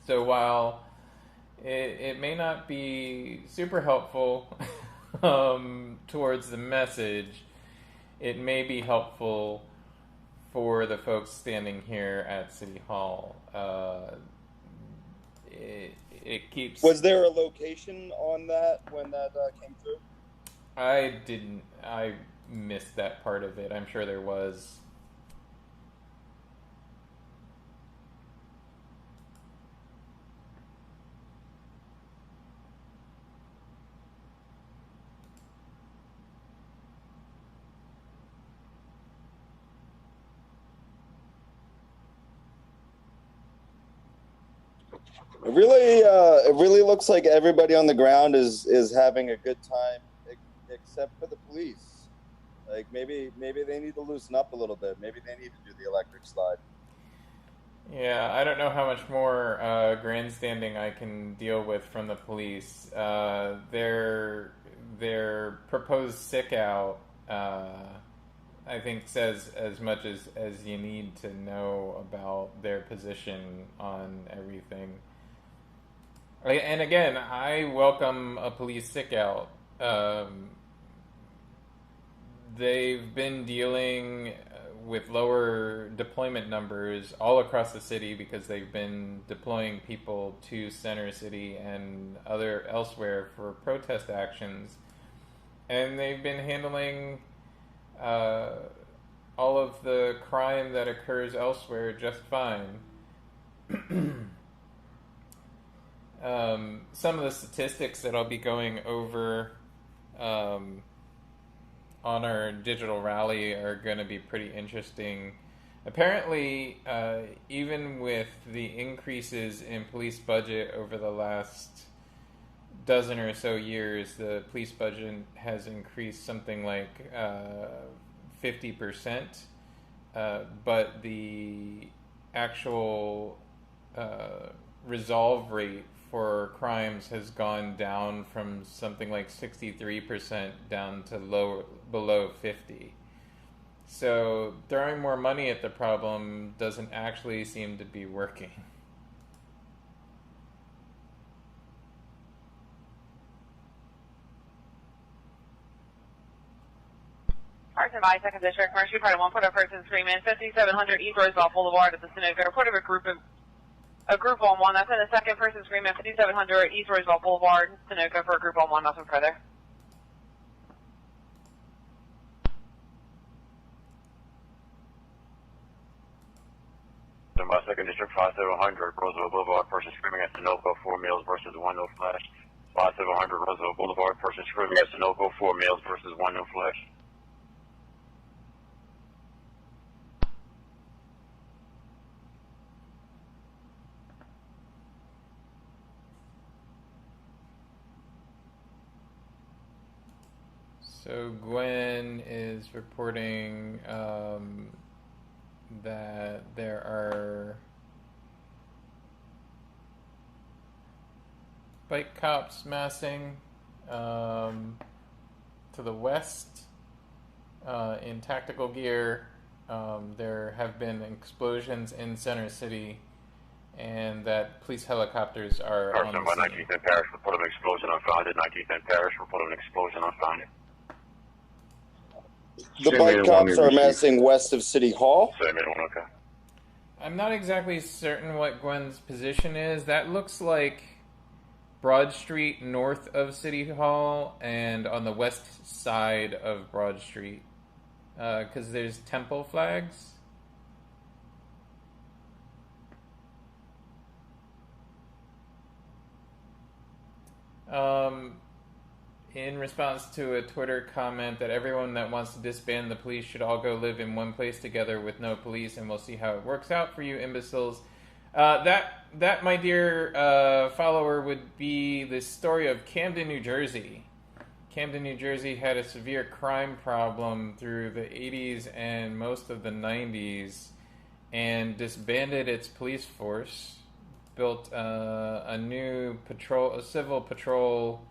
So while it may not be super helpful towards the message, it may be helpful for the folks standing here at City Hall. It keeps... Was there a location on that when that came through? I missed that part of it. I'm sure there was. It really looks like everybody on the ground is having a good time, except for the police. Like maybe they need to loosen up a little bit. Maybe they need to do the electric slide. Yeah, I don't know how much more grandstanding I can deal with from the police. Their proposed sick out, I think, says as much as you need to know about their position on everything. And again, I welcome a police sick out. They've been dealing with lower deployment numbers all across the city because they've been deploying people to Center City and elsewhere for protest actions, and they've been handling all of the crime that occurs elsewhere just fine. Some of the statistics that I'll be going over on our digital rally are going to be pretty interesting. Apparently, even with the increases in police budget over the last dozen or so years, the police budget has increased something like 50%, but the actual resolve rate for crimes has gone down from something like 63% down to below 50%. So throwing more money at the problem doesn't actually seem to be working. Carson by 2nd District, Mercy Party 1, put a person screaming 5700 East Roosevelt Boulevard at the Sunoco. Report of a group on one. That's in the second person screaming 5700 East Roosevelt Boulevard, Sunoco for a group on one. Nothing further. My 2nd District 5700 Roosevelt Boulevard, person screaming at Sunoco, 4 males versus 1 no flash. 5700 Roosevelt Boulevard, person screaming at Sunoco, 4 males versus 1 no flash. So Gwen is reporting that there are bike cops massing to the west in tactical gear. There have been explosions in Center City, and that police helicopters are Car on 7 the by scene. 19th and Parish, report of an explosion unfounded. 19th and Parish, report of an explosion unfounded. The bike cops are amassing west of City Hall. Okay. I'm not exactly certain what Gwen's position is. That looks like Broad Street north of City Hall and on the west side of Broad Street. Because there's temple flags. In response to a Twitter comment that everyone that wants to disband the police should all go live in one place together with no police, and we'll see how it works out for you imbeciles. That, my dear follower, would be the story of Camden, New Jersey. Camden, New Jersey had a severe crime problem through the 80s and most of the 90s, and disbanded its police force, built a new civil patrol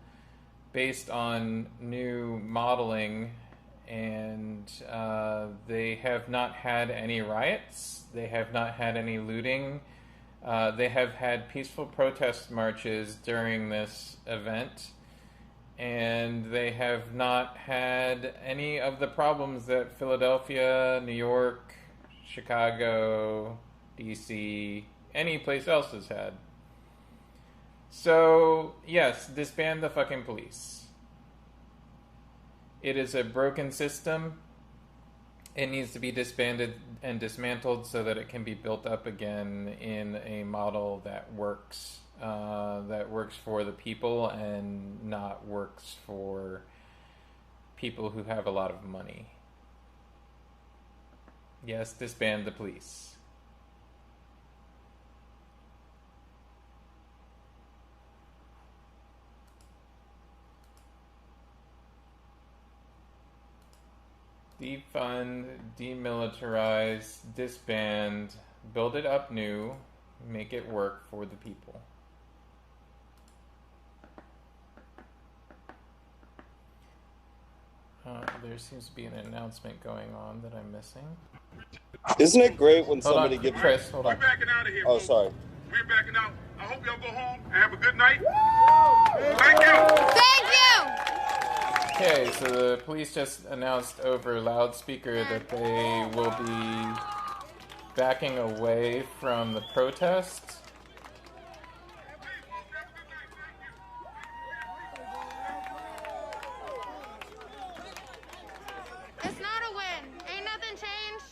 based on new modeling, and they have not had any riots, they have not had any looting, they have had peaceful protest marches during this event, and they have not had any of the problems that Philadelphia, New York, Chicago, DC, any place else has had. So, yes, disband the fucking police. It is a broken system. It needs to be disbanded and dismantled so that it can be built up again in a model that works for the people and not works for people who have a lot of money. Yes, disband the police. Defund, demilitarize, disband, build it up new, make it work for the people. There seems to be an announcement going on that I'm missing. Isn't it great when Hold somebody on, gives... Chris, hold on. We're backing out of here. Oh, folks. sorry. We're backing out. I hope y'all go home and have a good night. Thank you. Thank you. Okay, so the police just announced over loudspeaker that they will be backing away from the protest. It's not a win. Ain't nothing changed.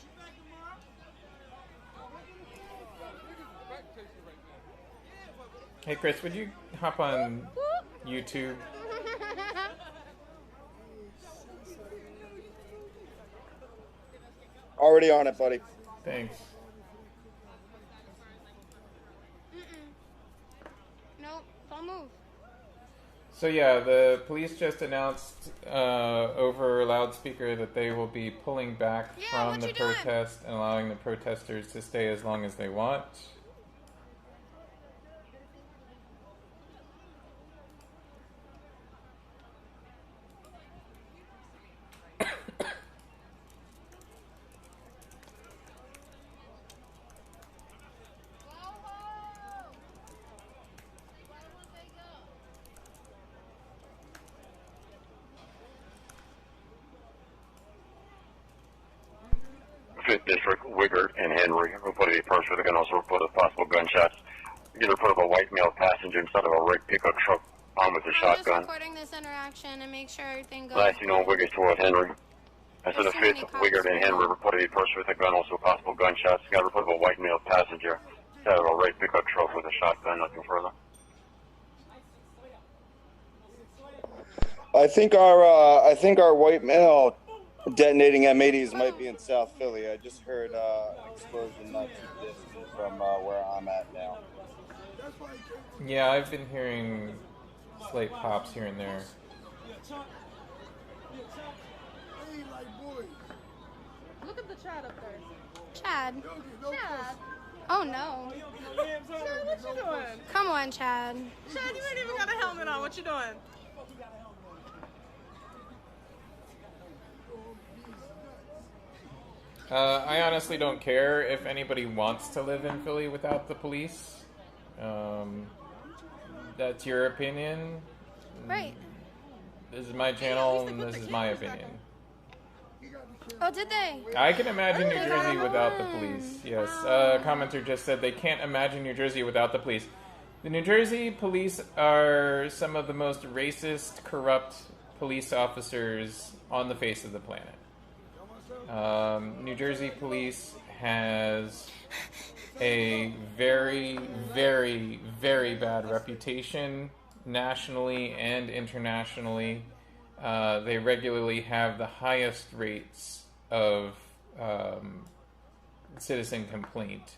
Hey Chris, would you hop on YouTube? Already on it, buddy. Thanks. Nope, don't move. So yeah, the police just announced over loudspeaker that they will be pulling back from the protest and allowing the protesters to stay as long as they want. Fifth District, Wigert and Henry reported a person with a gun, also reported possible gunshots. Either report of a white male passenger inside of a red pickup truck armed with a shotgun. Just recording this interaction and make sure everything goes. Last seen on Wigert toward Henry. As to the fifth, Wigert and Henry reported a person with a gun, also possible gunshots. Got a report of a white male passenger inside of a red pickup truck with a shotgun. Nothing further. I think our white male detonating M80s might be in South Philly. I just heard an explosion not too distant from where I'm at now. Yeah, I've been hearing slight pops here and there. Look at the Chad up there. Chad. Chad. Oh no. Chad, what you doing? Come on, Chad. Chad, you ain't even got a helmet on. What you doing? I honestly don't care if anybody wants to live in Philly without the police. That's your opinion. Right. This is my channel, and this is my opinion. Oh, did they? I can imagine New Jersey without the police. Yes. Commenter just said they can't imagine New Jersey without the police. The New Jersey police are some of the most racist, corrupt police officers on the face of the planet. New Jersey police has a very, very, very bad reputation nationally and internationally. They regularly have the highest rates of citizen complaint.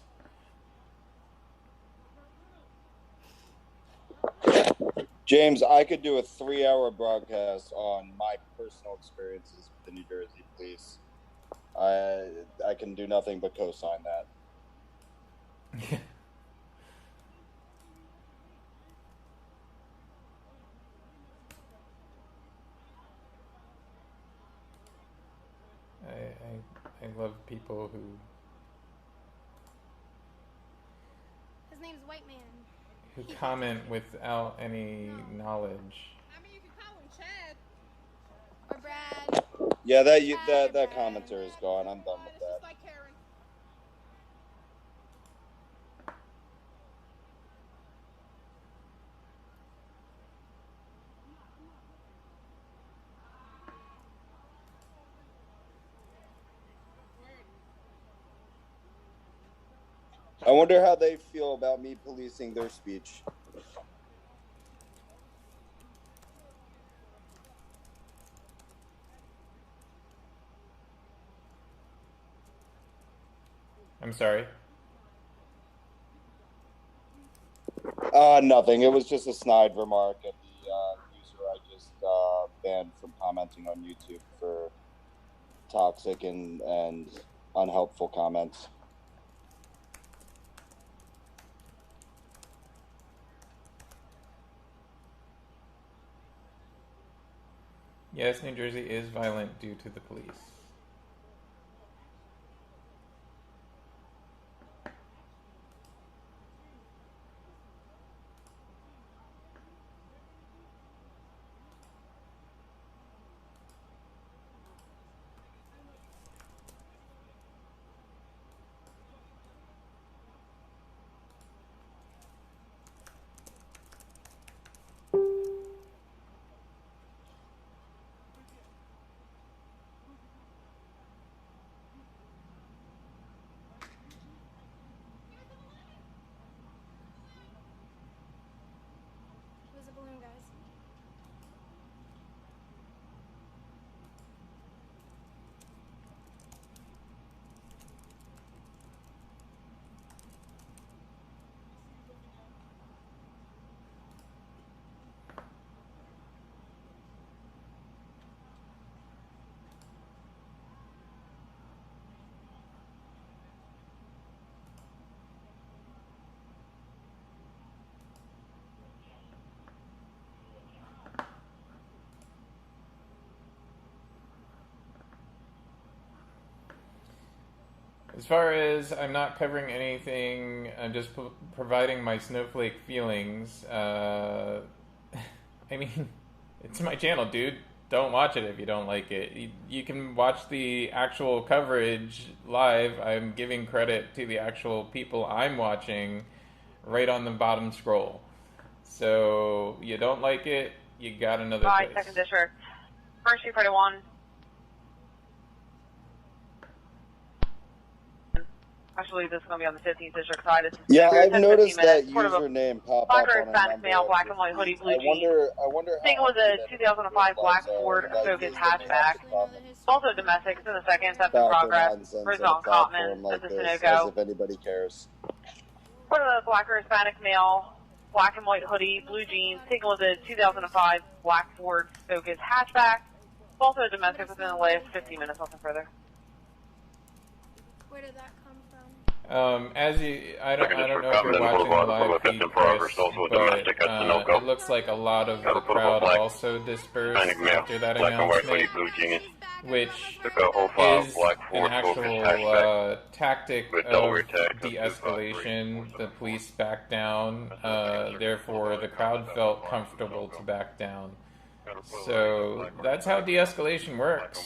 James, I could do a 3-hour broadcast on my personal experiences with the New Jersey police. I can do nothing but co-sign that. I love people who... His name's White Man. Who comment without any knowledge. I mean, you can call him Chad. Or Brad. Yeah, that commenter is gone. I'm done with that. Like Karen. I wonder how they feel about me policing their speech. I'm sorry. Nothing. It was just a snide remark at the user I just banned from commenting on YouTube for toxic and unhelpful comments. Yes, New Jersey is violent due to the police. Who's the balloon, guys? As far as I'm not covering anything, I'm just providing my snowflake feelings. I mean, it's my channel, dude. Don't watch it if you don't like it. You can watch the actual coverage live. I'm giving credit to the actual people I'm watching right on the bottom scroll. So, you don't like it, you got another Bye, place. 2nd District. First, you 1. Actually, this is going to be on the 15th District side. Yeah, I've noticed that username pop up Black or on a Hispanic number male, of black and white hoodie, blue I wonder I think it was a 2005 black Ford like Focus username hatchback. It's also domestic. It's in the second. That's in progress. Where's on Cotman? like That's a this, as Sunoco. if anybody cares. For the black or Hispanic male, black and white hoodie, blue jeans. I think it was a 2005 black Ford Focus hatchback. It's also domestic within the last 15 minutes. Nothing further. Where did that come from? As you, I don't know if you're watching the live feed, Chris, but it looks like a lot of the crowd also dispersed after that announcement. which Took a 05 is Black an Ford actual Focus hatchback tactic with of Delaware tag. de-escalation. The police backed down, therefore the crowd felt comfortable to back down. So that's how de-escalation works.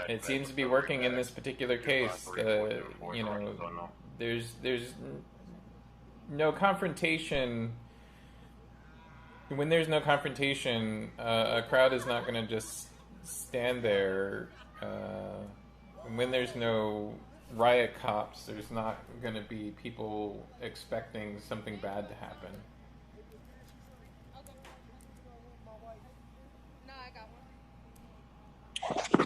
It seems to be working in this particular case. You know, there's no confrontation. When there's no confrontation, a crowd is not going to just stand there. When there's no riot cops, there's not going to be people expecting something bad to happen.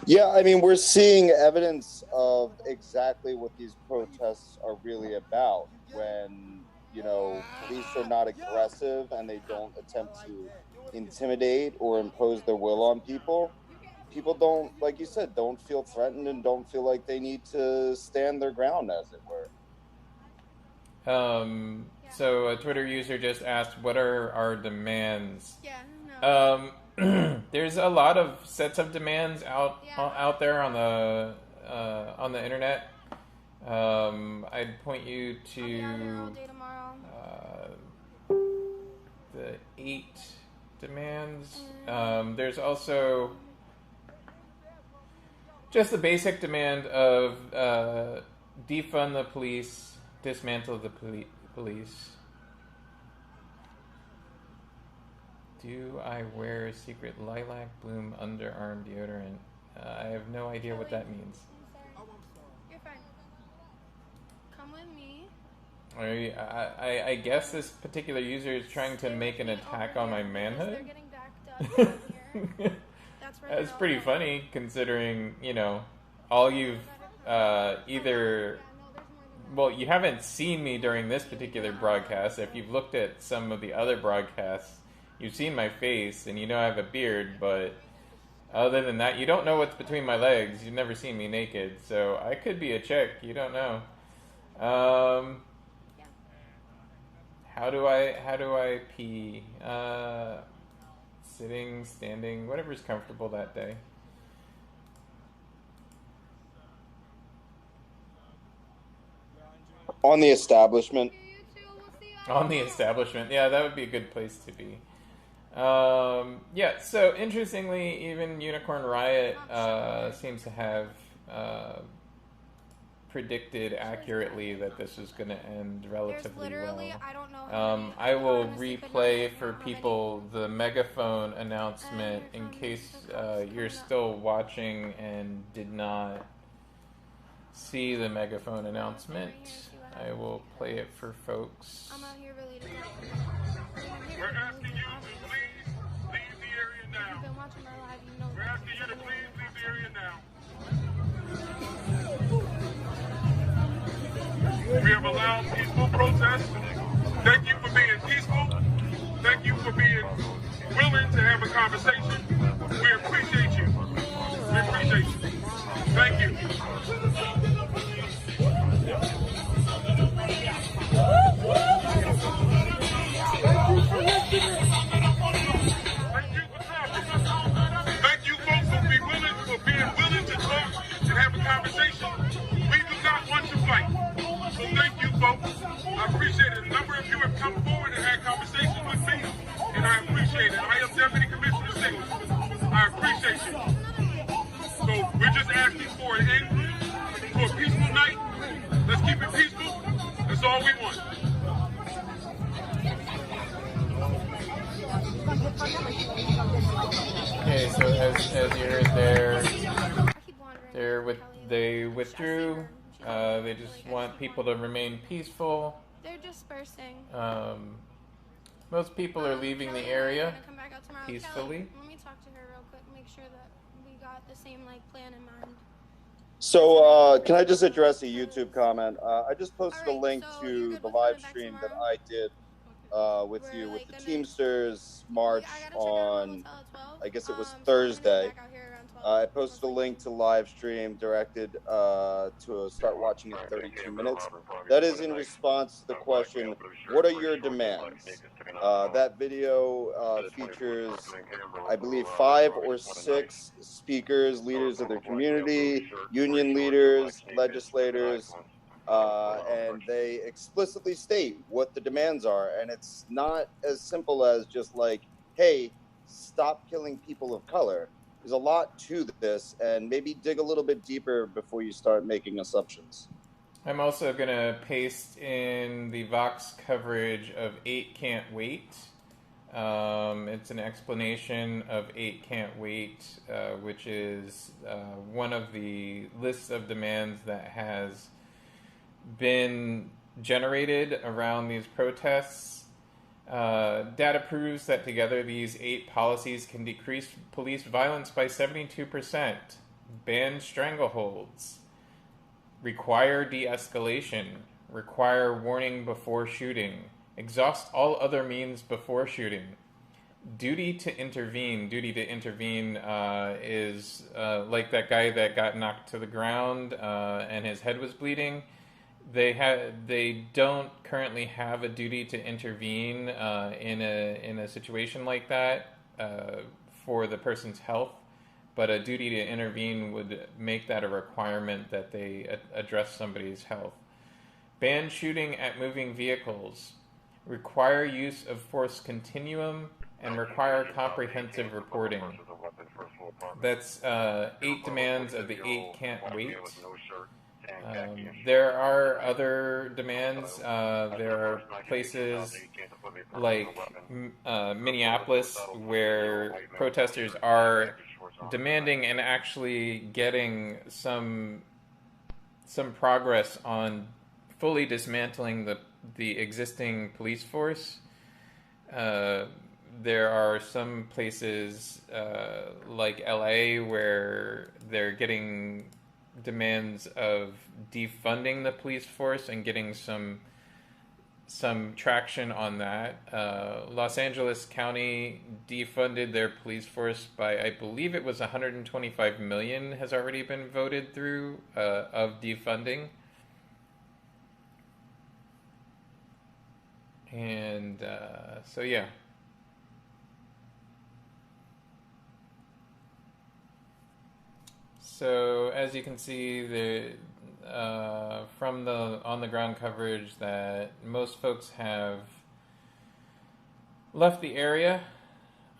Yeah, I mean, we're seeing evidence of exactly what these protests are really about. When, you know, police are not aggressive and they don't attempt to intimidate or impose their will on people, people don't, like you said, don't feel threatened and don't feel like they need to stand their ground, as it were. So a Twitter user just asked, what are our demands? There's a lot of sets of demands out there on the internet. I'd point you to the 8 demands. There's also just the basic demand of defund the police, dismantle the police. Do I wear secret lilac bloom underarm deodorant? I have no idea what that means. You're fine. Come with me. I guess this particular user is trying to make an attack on my manhood. That's pretty funny, considering, you know, all you've either... Well, you haven't seen me during this particular broadcast. If you've looked at some of the other broadcasts, you've seen my face, and you know I have a beard, but other than that, you don't know what's between my legs. You've never seen me naked, so I could be a chick. You don't know. How do I pee? Sitting, standing, whatever's comfortable that day. On the establishment. On the establishment. Yeah, that would be a good place to be. Yeah, so interestingly, even Unicorn Riot seems to have predicted accurately that this is going to end relatively well. I will replay for people the megaphone announcement in case you're still watching and did not see the megaphone announcement. I will play it for folks. I'm out here really We're asking you to please leave the area now. You've been watching my live, you know. We're asking you to please leave the area now. We have allowed peaceful protests. Thank you for being peaceful. Thank you for being willing to have a conversation. We appreciate you. We appreciate you. Thank you. Thank you folks for being willing to talk and have a conversation. We do not want to fight. So thank you folks. I appreciate it. A number of you have come forward and had conversations with me, and I appreciate it. I am Deputy Commissioner Singleton. I appreciate you. So we're just asking for an end to a peaceful night. Let's keep it peaceful. That's all we want. Okay, so as you heard they withdrew. They just want people to remain peaceful. They're dispersing. Most people are leaving the area peacefully. Let me talk to her real quick, make sure that we got the same plan in mind. So, can I just address a YouTube comment? I just posted a link to the live stream that I did with you with the Teamsters March on, I guess it was Thursday. I posted a link to live stream directed to start watching in 32 minutes. That is in response to the question, what are your demands? That video features, I believe, 5 or 6 speakers, leaders of their community, union leaders, legislators, and they explicitly state what the demands are. And it's not as simple as just like, hey, stop killing people of color. There's a lot to this, and maybe dig a little bit deeper before you start making assumptions. I'm also going to paste in the Vox coverage of 8 Can't Wait. It's an explanation of 8 Can't Wait, which is one of the lists of demands that has been generated around these protests. Data proves that together these 8 policies can decrease police violence by 72%, ban strangleholds, require de-escalation, require warning before shooting, exhaust all other means before shooting, duty to intervene. Duty to intervene is like that guy that got knocked to the ground and his head was bleeding. They don't currently have a duty to intervene in a situation like that for the person's health. But a duty to intervene would make that a requirement that they address somebody's health. Ban shooting at moving vehicles. Require use of force continuum and require comprehensive reporting. That's 8 demands of the 8 Can't Wait. There are other demands. There are places like Minneapolis where protesters are demanding and actually getting some progress on fully dismantling the existing police force. There are some places like LA where they're getting demands of defunding the police force and getting some traction on that. Los Angeles County defunded their police force by, I believe it was $125 million has already been voted through of defunding. And so yeah. So as you can see, from the on-the-ground coverage that most folks have left the area.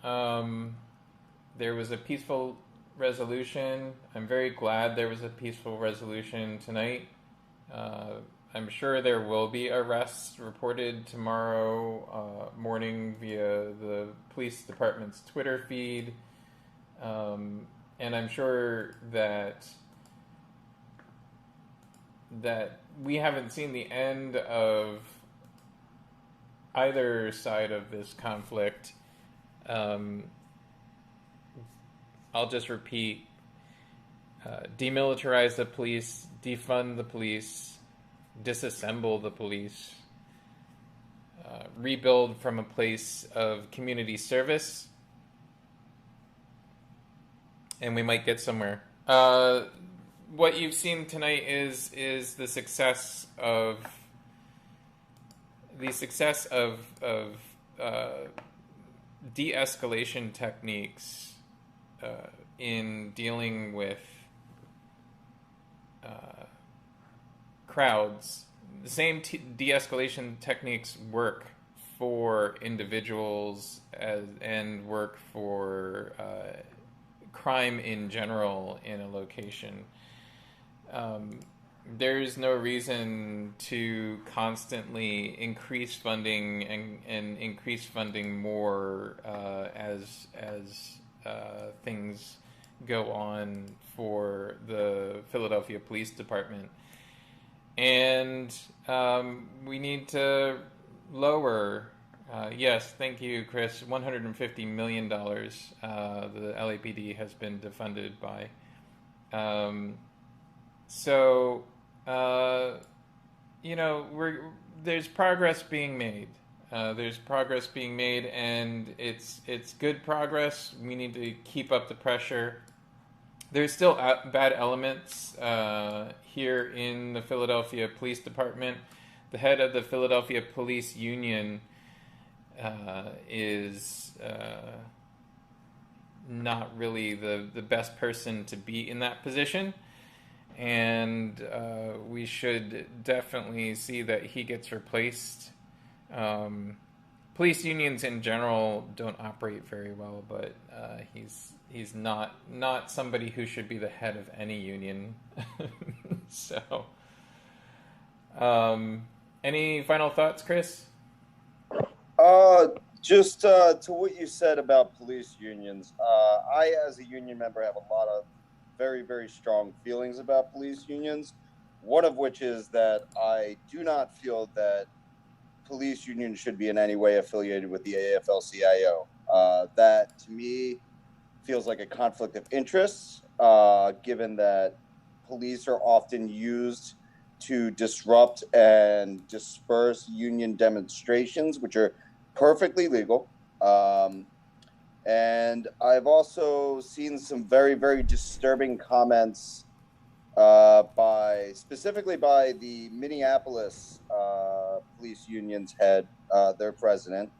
There was a peaceful resolution. I'm very glad there was a peaceful resolution tonight. I'm sure there will be arrests reported tomorrow morning via the police department's Twitter feed. And I'm sure that we haven't seen the end of either side of this conflict. I'll just repeat, demilitarize the police, defund the police, disassemble the police, rebuild from a place of community service, and we might get somewhere. What you've seen tonight is the success of de-escalation techniques in dealing with crowds. The same de-escalation techniques work for individuals and work for crime in general in a location. There's no reason to constantly increase funding and increase funding more as things go on for the Philadelphia Police Department. And we need to lower, yes, thank you, Chris, $150 million the LAPD has been defunded by. So, there's progress being made. And it's good progress. We need to keep up the pressure. There's still bad elements here in the Philadelphia Police Department. The head of the Philadelphia Police Union is not really the best person to be in that position. And we should definitely see that he gets replaced. Police unions in general don't operate very well, but he's not somebody who should be the head of any union. So, any final thoughts, Chris? Just to what you said about police unions, I, as a union member, have a lot of very, very strong feelings about police unions. One of which is that I do not feel that police unions should be in any way affiliated with the AFL-CIO. That, to me, feels like a conflict of interests, given that police are often used to disrupt and disperse union demonstrations, which are perfectly legal. And I've also seen some very, very disturbing comments specifically by the Minneapolis police union's head, their president.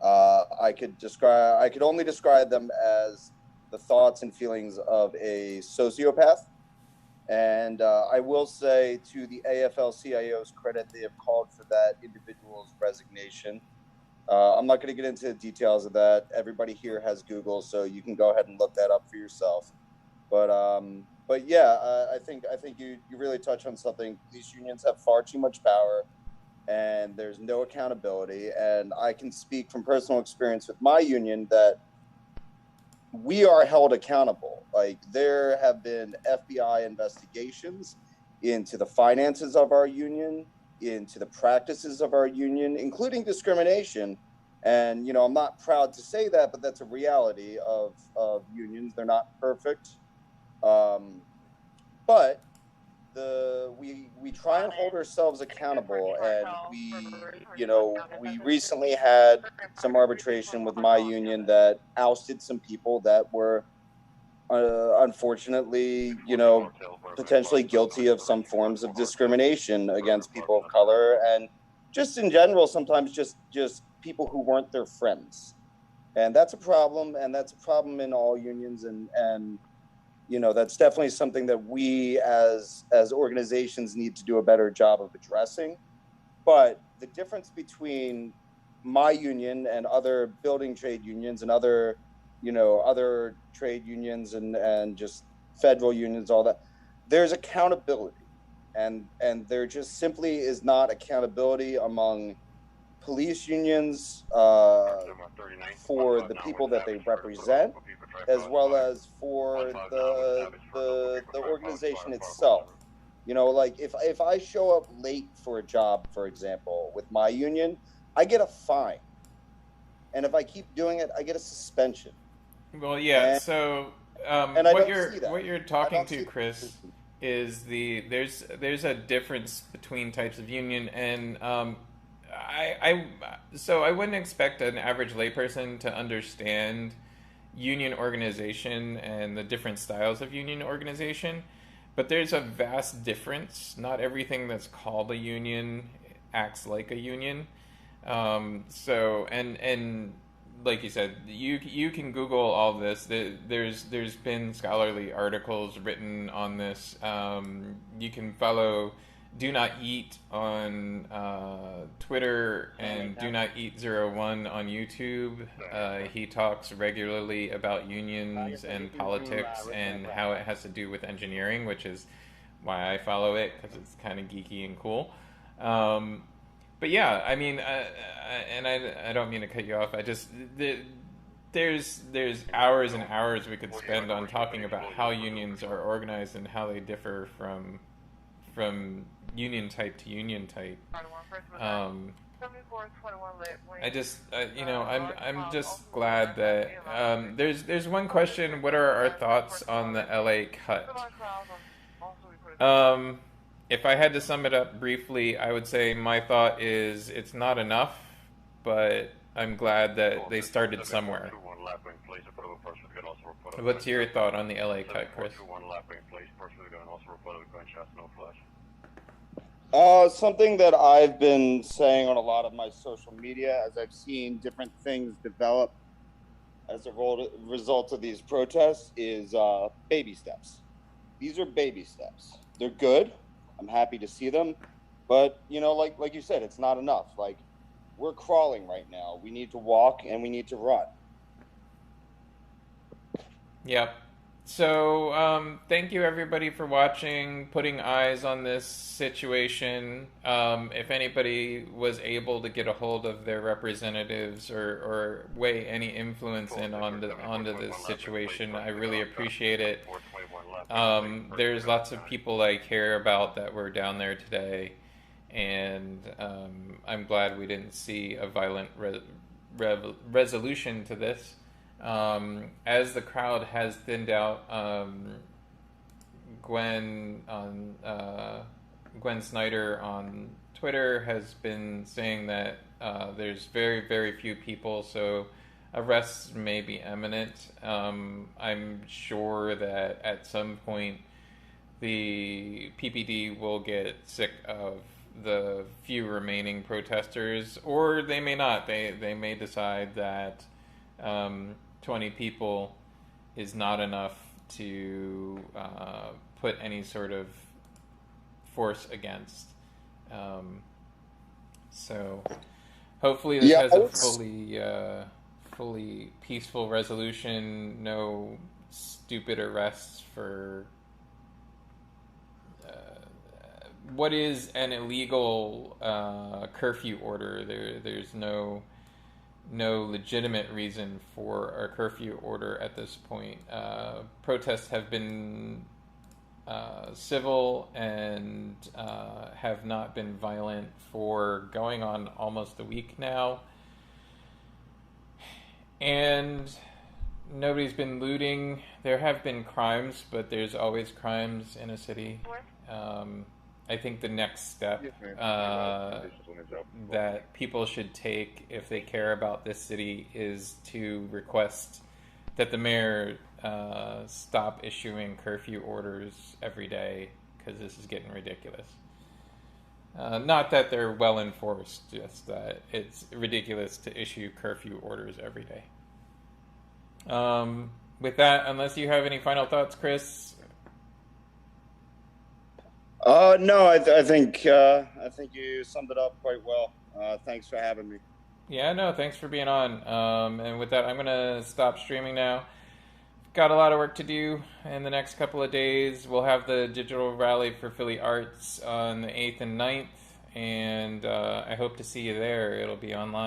I could only describe them as the thoughts and feelings of a sociopath. And I will say, to the AFL-CIO's credit, they have called for that individual's resignation. I'm not going to get into the details of that. Everybody here has Google, so you can go ahead and look that up for yourself. But yeah, I think you really touch on something. These unions have far too much power, and there's no accountability. And I can speak from personal experience with my union that we are held accountable. Like, there have been FBI investigations into the finances of our union, into the practices of our union, including discrimination. And, I'm not proud to say that, but that's a reality of unions. They're not perfect. But we try and hold ourselves accountable. And we recently had some arbitration with my union that ousted some people that were unfortunately, potentially guilty of some forms of discrimination against people of color, and just in general, sometimes just people who weren't their friends. And that's a problem, and that's a problem in all unions, and that's definitely something that we as organizations need to do a better job of addressing. But the difference between my union and other building trade unions and other trade unions and just federal unions, all that, there's accountability, and there just simply is not accountability among police unions for the people that they represent, as well as for the organization itself. Like if I show up late for a job, for example, with my union, I get a fine, and if I keep doing it, I get a suspension. Well, yeah. So what you're talking to, Chris, is there's a difference between types of union, and I wouldn't expect an average layperson to understand union organization and the different styles of union organization, but there's a vast difference. Not everything that's called a union acts like a union. And like you said, you can Google all this. There's been scholarly articles written on this. You can follow Do Not Eat on Twitter and Do Not Eat 01 on YouTube. He talks regularly about unions and politics and how it has to do with engineering, which is why I follow it, because it's kind of geeky and cool. But yeah, I mean, and I don't mean to cut you off. There's hours and hours we could spend on talking about how unions are organized and how they differ from union type to union type. I'm just glad that there's one question. What are our thoughts on the LA cut? If I had to sum it up briefly, I would say my thought is it's not enough, but I'm glad that they started somewhere. What's your thought on the LA cut, Chris? Something that I've been saying on a lot of my social media as I've seen different things develop as a result of these protests is baby steps. These are baby steps. They're good. I'm happy to see them. But, you know, like you said, it's not enough. Like, we're crawling right now. We need to walk and we need to run. Yep. So, thank you everybody for watching, putting eyes on this situation. If anybody was able to get a hold of their representatives or weigh any influence in onto this situation, I really appreciate it. There's lots of people I care about that were down there today, and I'm glad we didn't see a violent resolution to this. As the crowd has thinned out, Gwen Snyder on Twitter has been saying that there's very, very few people, so arrests may be imminent. I'm sure that at some point the PPD will get sick of the few remaining protesters, or they may not. They may decide that 20 people is not enough to put any sort of force against. So hopefully this has a fully peaceful resolution. No stupid arrests for what is an illegal curfew order. There's no legitimate reason for a curfew order at this point. Protests have been civil and have not been violent for going on almost a week now. And nobody's been looting. There have been crimes, but there's always crimes in a city. I think the next step that people should take if they care about this city is to request that the mayor stop issuing curfew orders every day, because this is getting ridiculous. Not that they're well enforced, just that it's ridiculous to issue curfew orders every day. With that, unless you have any final thoughts, Chris. No, I think you summed it up quite well. Thanks for having me. Yeah, no, thanks for being on. And with that, I'm going to stop streaming now. Got a lot of work to do in the next couple of days. We'll have the digital rally for Philly Arts on the 8th and 9th, and I hope to see you there. It'll be online.